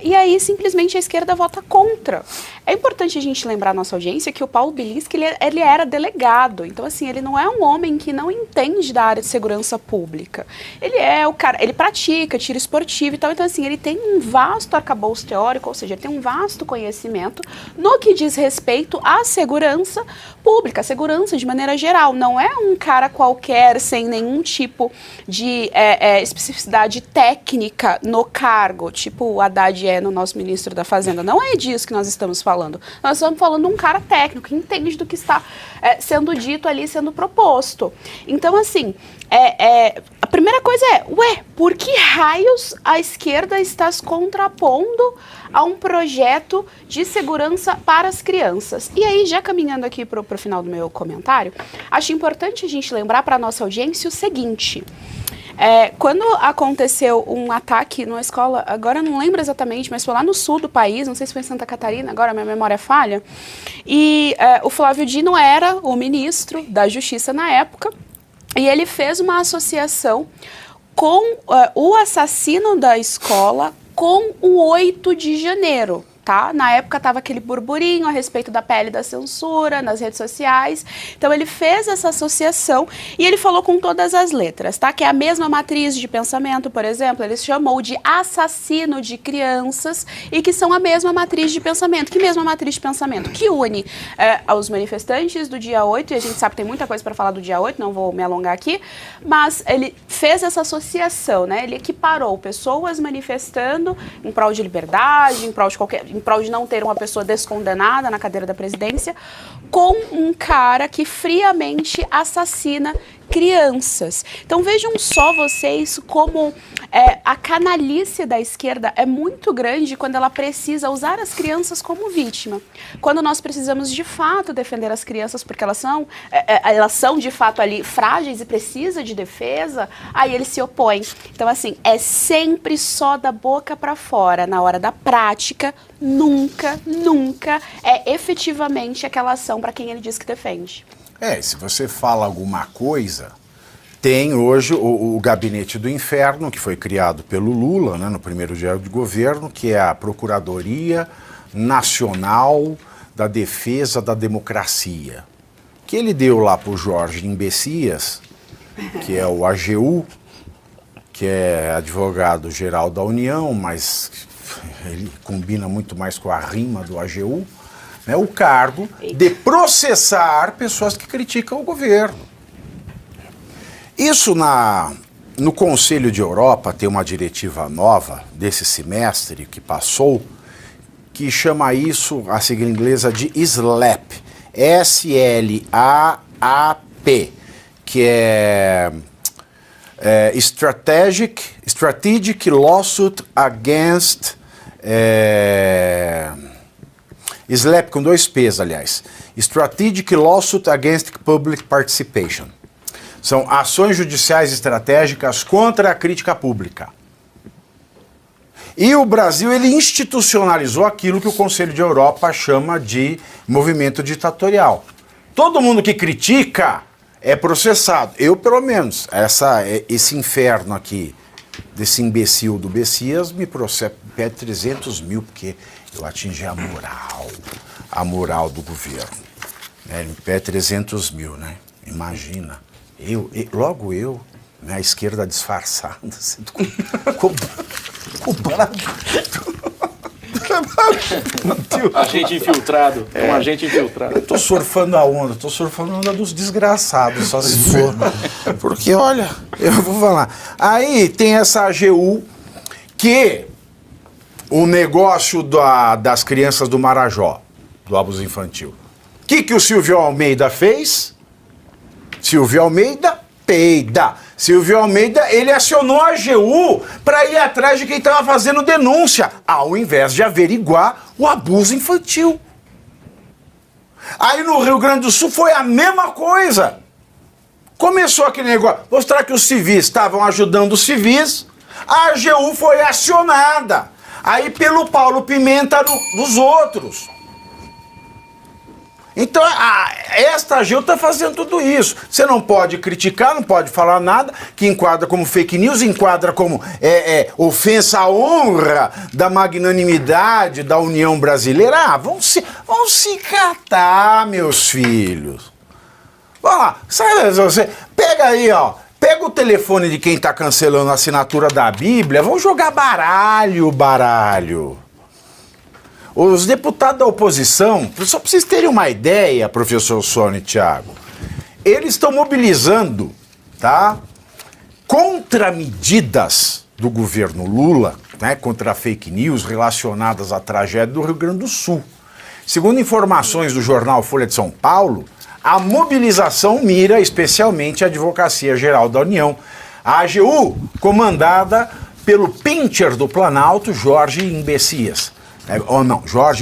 e aí simplesmente a esquerda vota contra. É importante a gente lembrar à nossa audiência que o Paulo Bilinski, ele era delegado, então assim, ele não é um homem que não entende da área de segurança pública. Ele é o cara, ele pratica tiro esportivo e tal, então assim, ele tem um vasto arcabouço teórico, ou seja, ele tem um vasto conhecimento no que diz respeito à segurança pública, segurança de maneira geral. Não é um cara qualquer sem nenhum tipo de especificidade técnica no cargo, tipo o Haddad no nosso ministro da Fazenda. Não é disso que nós estamos falando. Nós estamos falando de um cara técnico que entende do que está sendo dito ali, sendo proposto. Então, assim, a primeira coisa por que raios a esquerda está se contrapondo a um projeto de segurança para as crianças? E aí, já caminhando aqui para o final do meu comentário, acho importante a gente lembrar para a nossa audiência o seguinte. Quando aconteceu um ataque numa escola, agora eu não lembro exatamente, mas foi lá no sul do país, não sei se foi em Santa Catarina, agora minha memória falha, e o Flávio Dino era o ministro da Justiça na época, e ele fez uma associação com o assassino da escola com o 8 de janeiro. Tá? Na época estava aquele burburinho a respeito da PL da censura nas redes sociais. Então ele fez essa associação e ele falou com todas as letras, tá? Que é a mesma matriz de pensamento, por exemplo, ele chamou de assassino de crianças e que são a mesma matriz de pensamento. Que mesma matriz de pensamento? Que une aos manifestantes do dia 8, e a gente sabe que tem muita coisa para falar do dia 8, não vou me alongar aqui, mas ele fez essa associação, né? Ele equiparou pessoas manifestando em prol de liberdade, em prol de não ter uma pessoa descondenada na cadeira da presidência, com um cara que friamente assassina crianças. Então vejam só vocês como a canalice da esquerda é muito grande quando ela precisa usar as crianças como vítima. Quando nós precisamos de fato defender as crianças porque elas são de fato ali frágeis e precisam de defesa, aí eles se opõem. Então assim, é sempre só da boca para fora. Na hora da prática, nunca é efetivamente aquela ação para quem ele diz que defende. Se você fala alguma coisa, tem hoje o Gabinete do Inferno, que foi criado pelo Lula, né, no primeiro dia de governo, que é a Procuradoria Nacional da Defesa da Democracia, que ele deu lá para o Jorge Imbecias, que é o AGU, que é advogado-geral da União, mas ele combina muito mais com a rima do AGU, né, o cargo de processar pessoas que criticam o governo. Isso no Conselho de Europa tem uma diretiva nova desse semestre que passou, que chama isso, a sigla inglesa, de SLAP, S-L-A-A-P, que é Strategic Lawsuit Against... SLAP com 2 P's, aliás. Strategic Lawsuit Against Public Participation. São ações judiciais estratégicas contra a crítica pública. E o Brasil, ele institucionalizou aquilo que o Conselho de Europa chama de movimento ditatorial. Todo mundo que critica é processado. Eu, pelo menos, esse inferno aqui, desse imbecil do Bessias, me pede 300 mil, porque eu atingi a moral do governo. Ele me pede 300 mil, né? Imagina, logo eu, A esquerda disfarçada. Agente infiltrado. É um agente infiltrado. Eu tô surfando a onda dos desgraçados, só se for. Porque, olha, eu vou falar. Aí tem essa AGU que o negócio das crianças do Marajó, do abuso infantil. O que o Silvio Almeida fez? Silvio Almeida peida. Silvio Almeida, ele acionou a AGU para ir atrás de quem estava fazendo denúncia, ao invés de averiguar o abuso infantil. Aí no Rio Grande do Sul foi a mesma coisa. Começou aquele negócio, mostrar que os civis estavam ajudando os civis, a AGU foi acionada. Aí pelo Paulo Pimenta dos outros. Então, esta AGU está fazendo tudo isso. Você não pode criticar, não pode falar nada, que enquadra como fake news, enquadra como ofensa à honra da magnanimidade da União Brasileira. Vão se catar, meus filhos. Vamos lá, sabe, você pega aí, ó. Pega o telefone de quem está cancelando a assinatura da Bíblia, vão jogar baralho. Os deputados da oposição, só para vocês terem uma ideia, professor Sônia e Thiago, eles estão mobilizando, tá, contramedidas do governo Lula, né, contra fake news relacionadas à tragédia do Rio Grande do Sul. Segundo informações do jornal Folha de São Paulo, a mobilização mira especialmente a Advocacia Geral da União, a AGU, comandada pelo pincher do Planalto, Jorge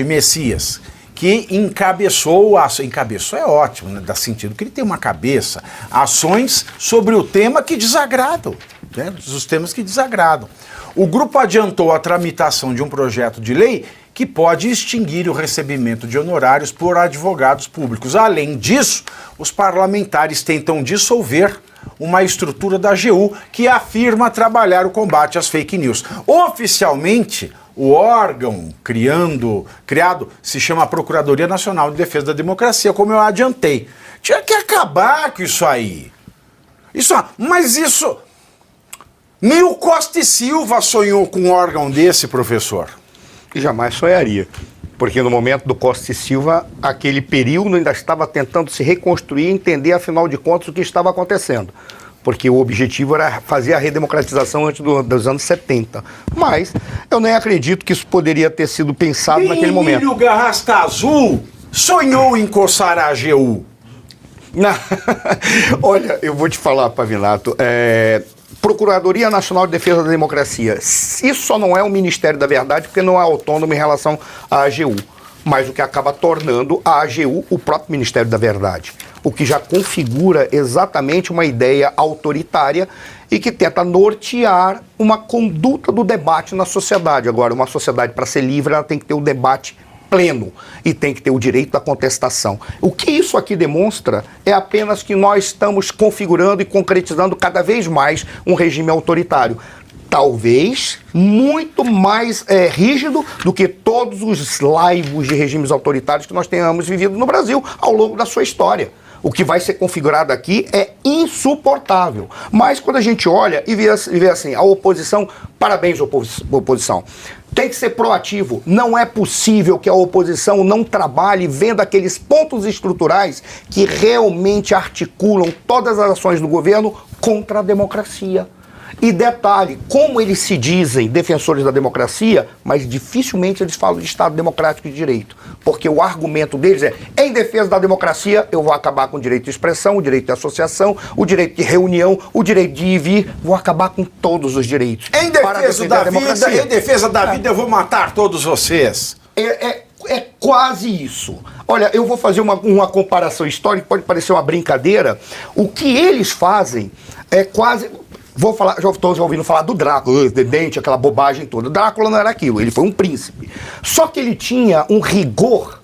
Messias, que encabeçou é ótimo, né? Dá sentido que ele tem uma cabeça, ações sobre o tema que desagradam, né? Os temas que desagradam. O grupo adiantou a tramitação de um projeto de lei que pode extinguir o recebimento de honorários por advogados públicos. Além disso, os parlamentares tentam dissolver uma estrutura da AGU que afirma trabalhar o combate às fake news. Oficialmente, o órgão criado se chama Procuradoria Nacional de Defesa da Democracia, como eu adiantei. Tinha que acabar com isso aí. Mas isso... Nem o Costa e Silva sonhou com um órgão desse, professor. E jamais sonharia. Porque no momento do Costa e Silva, aquele período ainda estava tentando se reconstruir e entender, afinal de contas, o que estava acontecendo. Porque o objetivo era fazer a redemocratização antes dos anos 70. Mas eu nem acredito que isso poderia ter sido pensado naquele momento. Emílio Garrasta Azul sonhou em coçar a AGU. Olha, eu vou te falar, Pavinato, Procuradoria Nacional de Defesa da Democracia, isso só não é o Ministério da Verdade, porque não é autônomo em relação à AGU, mas o que acaba tornando a AGU o próprio Ministério da Verdade, o que já configura exatamente uma ideia autoritária e que tenta nortear uma conduta do debate na sociedade. Agora, uma sociedade, para ser livre, ela tem que ter um debate pleno e tem que ter o direito da contestação. O que isso aqui demonstra é apenas que nós estamos configurando e concretizando cada vez mais um regime autoritário. Talvez muito mais rígido do que todos os laivos de regimes autoritários que nós tenhamos vivido no Brasil ao longo da sua história. O que vai ser configurado aqui é insuportável. Mas quando a gente olha e vê assim, a oposição, parabéns, oposição, tem que ser proativo. Não é possível que a oposição não trabalhe vendo aqueles pontos estruturais que realmente articulam todas as ações do governo contra a democracia. E detalhe, como eles se dizem defensores da democracia, mas dificilmente eles falam de Estado democrático e de direito. Porque o argumento deles é, em defesa da democracia, eu vou acabar com o direito de expressão, o direito de associação, o direito de reunião, o direito de ir e vir, vou acabar com todos os direitos. Em defesa da vida, eu vou matar todos vocês. É quase isso. Olha, eu vou fazer uma comparação histórica, pode parecer uma brincadeira. O que eles fazem é quase... Vou falar, já estou ouvindo falar do Drácula, de dente, aquela bobagem toda. Drácula não era aquilo, ele foi um príncipe. Só que ele tinha um rigor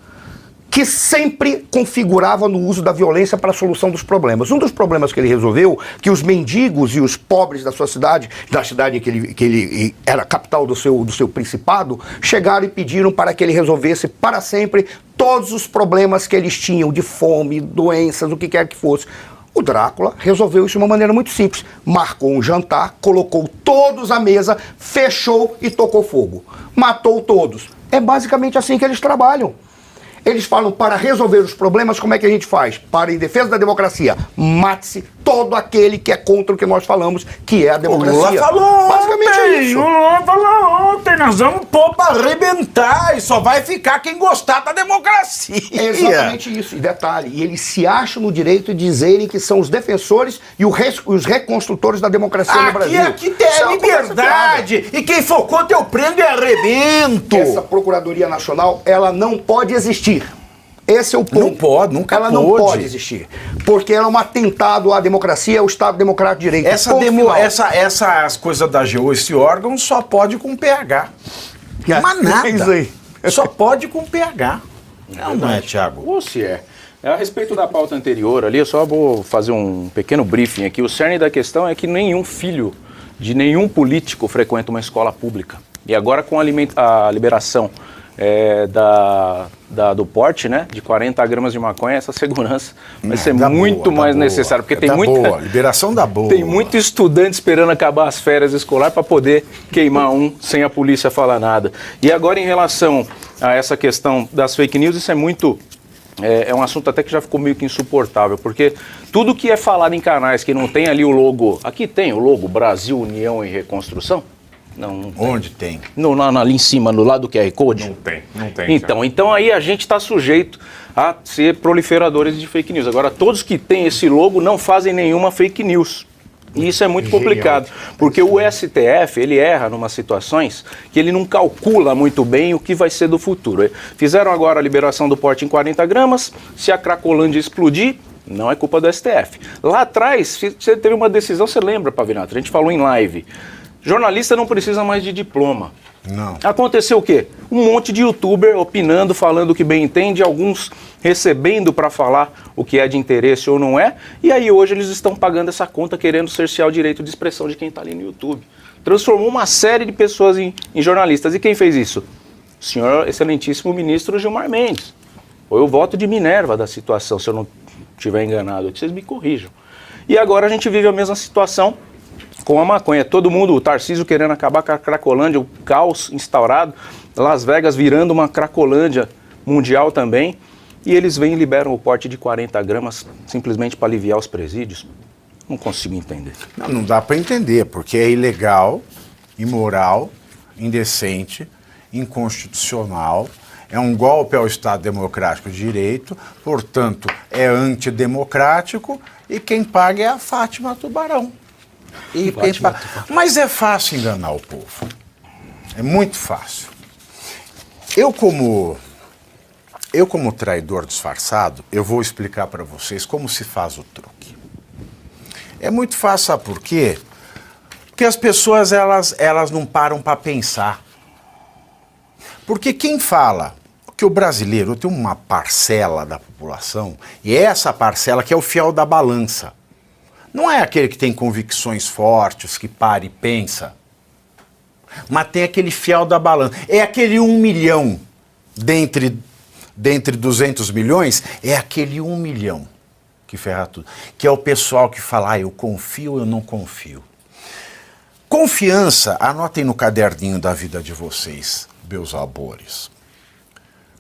que sempre configurava no uso da violência para a solução dos problemas. Um dos problemas que ele resolveu, que os mendigos e os pobres da sua cidade, da cidade em que ele era capital do seu principado, chegaram e pediram para que ele resolvesse para sempre todos os problemas que eles tinham, de fome, doenças, o que quer que fosse. O Drácula resolveu isso de uma maneira muito simples. Marcou um jantar, colocou todos à mesa, fechou e tocou fogo. Matou todos. É basicamente assim que eles trabalham. Eles falam, para resolver os problemas, como é que a gente faz? Para, em defesa da democracia, mate-se todo aquele que é contra o que nós falamos, que é a democracia. O Lula falou basicamente ontem, é isso. o Lula falou ontem, nós vamos pôr para arrebentar e só vai ficar quem gostar da democracia. É exatamente isso. E detalhe, e eles se acham no direito de dizerem que são os defensores e os reconstrutores da democracia no Brasil. Aqui tem a liberdade. E quem for contra eu prendo e arrebento. Essa Procuradoria Nacional, ela não pode existir. Esse é o ponto. Não pode, nunca ela não pode existir. Porque ela é um atentado à democracia, ao Estado Democrático de Direito. Essas coisas da AGU, esse órgão, só pode com PH. Mas nada. É isso aí. Só pode com PH. Não é, Thiago? Ou se é. A respeito da pauta anterior ali, eu só vou fazer um pequeno briefing aqui. O cerne da questão é que nenhum filho de nenhum político frequenta uma escola pública. E agora com a liberação do porte, né, de 40 gramas de maconha, essa segurança vai ser muito mais necessária, porque tem muita liberação da boa. Tem muito estudante esperando acabar as férias escolares para poder queimar um sem a polícia falar nada. E agora em relação a essa questão das fake news, isso é muito é um assunto até que já ficou meio que insuportável, porque tudo que é falado em canais que não tem ali o logo, aqui tem o logo Brasil, União e Reconstrução. Não tem. Onde tem? Ali em cima, no lado do QR Code? Não tem. Então aí a gente está sujeito a ser proliferadores de fake news. Agora, todos que têm esse logo não fazem nenhuma fake news. E isso é muito complicado, porque o STF, ele erra em umas situações que ele não calcula muito bem o que vai ser do futuro. Fizeram agora a liberação do porte em 40 gramas, se a Cracolândia explodir, não é culpa do STF. Lá atrás, você teve uma decisão, você lembra, Pavinato? A gente falou em live. Jornalista não precisa mais de diploma. Não. Aconteceu o quê? Um monte de youtuber opinando, falando o que bem entende, alguns recebendo para falar o que é de interesse ou não é, e aí hoje eles estão pagando essa conta querendo cercear o direito de expressão de quem está ali no YouTube. Transformou uma série de pessoas em jornalistas. E quem fez isso? O senhor excelentíssimo ministro Gilmar Mendes. Foi o voto de Minerva da situação, se eu não estiver enganado, aqui vocês me corrijam. E agora a gente vive a mesma situação com a maconha. Todo mundo, o Tarcísio querendo acabar com a Cracolândia, o caos instaurado, Las Vegas virando uma Cracolândia mundial também, e eles vêm e liberam o porte de 40 gramas simplesmente para aliviar os presídios. Não consigo entender. Não dá para entender, porque é ilegal, imoral, indecente, inconstitucional, é um golpe ao Estado Democrático de Direito, portanto, é antidemocrático, e quem paga é a Fátima Tubarão. Mas é fácil enganar o povo. É muito fácil. Eu como traidor disfarçado, eu vou explicar para vocês como se faz o truque. É muito fácil, sabe por quê? Porque as pessoas elas não param para pensar. Porque quem fala que o brasileiro tem uma parcela da população, e é essa parcela que é o fiel da balança. Não é aquele que tem convicções fortes, que para e pensa. Mas tem aquele fiel da balança. É aquele 1 milhão dentre 200 milhões, é aquele 1 milhão que ferra tudo. Que é o pessoal que fala, eu confio, eu não confio. Confiança, anotem no caderninho da vida de vocês, meus amores.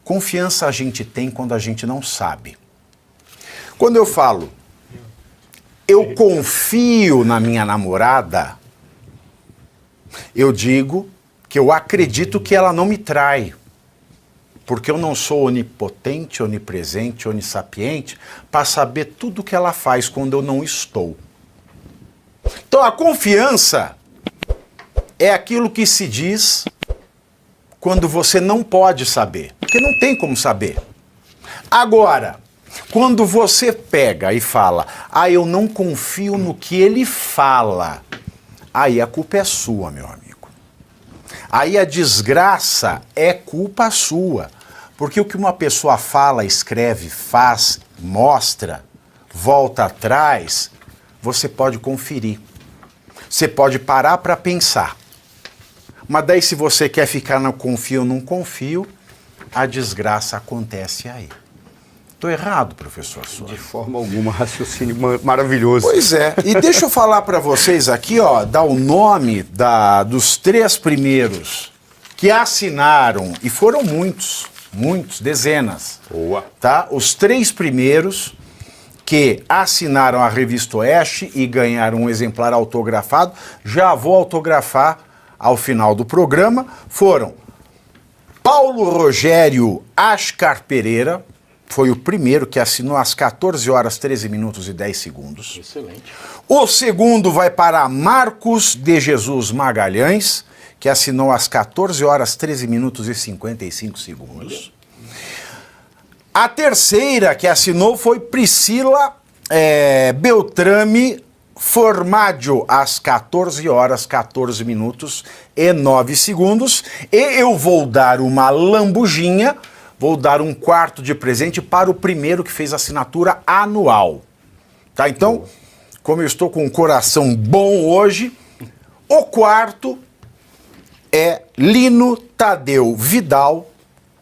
Confiança a gente tem quando a gente não sabe. Quando eu falo, eu confio na minha namorada, eu digo que eu acredito que ela não me trai. Porque eu não sou onipotente, onipresente, onissapiente para saber tudo que ela faz quando eu não estou. Então a confiança é aquilo que se diz quando você não pode saber. Porque não tem como saber. Agora, quando você pega e fala, eu não confio no que ele fala, aí a culpa é sua, meu amigo. Aí a desgraça é culpa sua. Porque o que uma pessoa fala, escreve, faz, mostra, volta atrás, você pode conferir. Você pode parar para pensar. Mas daí se você quer ficar no confio ou não confio, a desgraça acontece aí. Estou errado, professor Suano? De forma alguma, raciocínio maravilhoso. Pois é, e deixa eu falar para vocês aqui, ó, dar o nome dos 3 primeiros que assinaram, e foram muitos, dezenas. Boa. Tá? Os 3 primeiros que assinaram a Revista Oeste e ganharam um exemplar autografado, já vou autografar ao final do programa, foram Paulo Rogério Ascar Pereira, foi o primeiro que assinou às 14 horas 13 minutos e 10 segundos. Excelente. O segundo vai para Marcos de Jesus Magalhães, que assinou às 14 horas 13 minutos e 55 segundos. A terceira que assinou foi Priscila Beltrame Formaggio, às 14 horas 14 minutos e 9 segundos. E eu vou dar uma lambujinha, vou dar um quarto de presente para o primeiro que fez assinatura anual. Tá? Então, como eu estou com um coração bom hoje, o quarto é Lino Tadeu Vidal,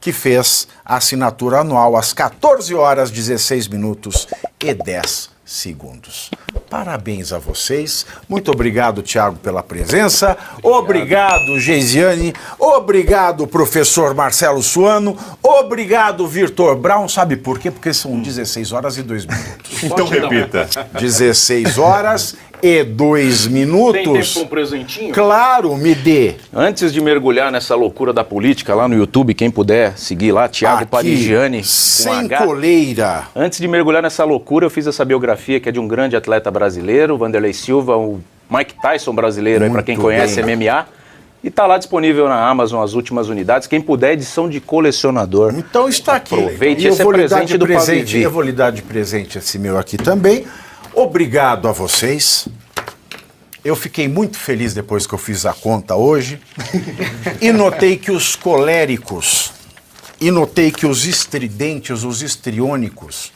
que fez a assinatura anual às 14 horas 16 minutos e 10 segundos. Parabéns a vocês. Muito obrigado, Tiago, pela presença. Obrigado, Geisiane. Obrigado, professor Marcelo Suano. Obrigado, Vitor Brown. Sabe por quê? Porque são 16 horas e 2 minutos. Então repita. 16 horas e 2 minutos. Tem tempo para um presentinho? Claro, me dê. Antes de mergulhar nessa loucura da política, lá no YouTube, quem puder seguir lá, Tiago Parigiani. Sem coleira. Antes de mergulhar nessa loucura, eu fiz essa biografia que é de um grande atleta brasileiro, Vanderlei Silva, o Mike Tyson brasileiro, para quem conhece MMA. E tá lá disponível na Amazon as últimas unidades. Quem puder, edição de colecionador. Então está aqui. Aproveite, esse é presente do Pavivi. Eu vou lhe dar de presente esse meu aqui também. Obrigado a vocês. Eu fiquei muito feliz depois que eu fiz a conta hoje. E notei que os coléricos, e notei que os estridentes, os histriônicos,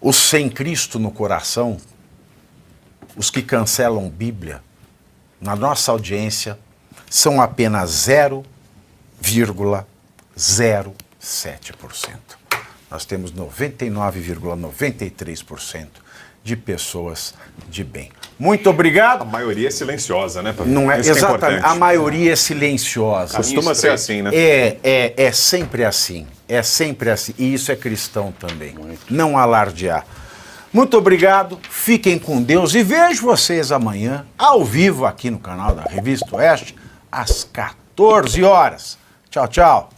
os sem Cristo no coração, os que cancelam Bíblia, na nossa audiência, são apenas 0,07%. Nós temos 99,93% de pessoas de bem. Muito obrigado. A maioria é silenciosa, né, Pavivi? Não é, isso exatamente. A maioria é silenciosa. Costuma ser assim, né? É sempre assim. É sempre assim. E isso é cristão também. Não alardear. Muito obrigado. Fiquem com Deus e vejo vocês amanhã, ao vivo, aqui no canal da Revista Oeste, às 14 horas. Tchau, tchau.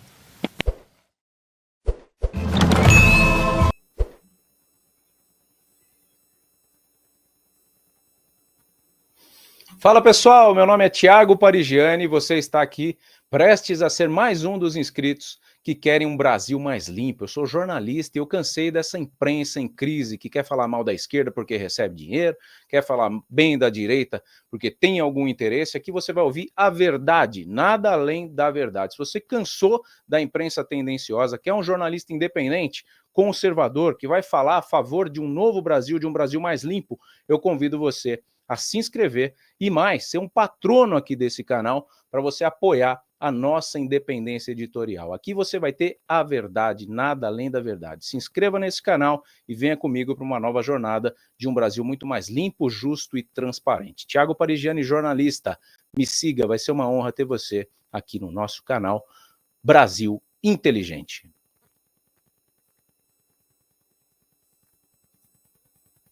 Fala pessoal, meu nome é Tiago Parigiani e você está aqui prestes a ser mais um dos inscritos que querem um Brasil mais limpo. Eu sou jornalista e eu cansei dessa imprensa em crise que quer falar mal da esquerda porque recebe dinheiro, quer falar bem da direita porque tem algum interesse. Aqui você vai ouvir a verdade, nada além da verdade. Se você cansou da imprensa tendenciosa, quer um jornalista independente, conservador, que vai falar a favor de um novo Brasil, de um Brasil mais limpo, eu convido você a se inscrever e mais, ser um patrono aqui desse canal para você apoiar a nossa independência editorial. Aqui você vai ter a verdade, nada além da verdade. Se inscreva nesse canal e venha comigo para uma nova jornada de um Brasil muito mais limpo, justo e transparente. Tiago Parigiani, jornalista, me siga, vai ser uma honra ter você aqui no nosso canal Brasil Inteligente.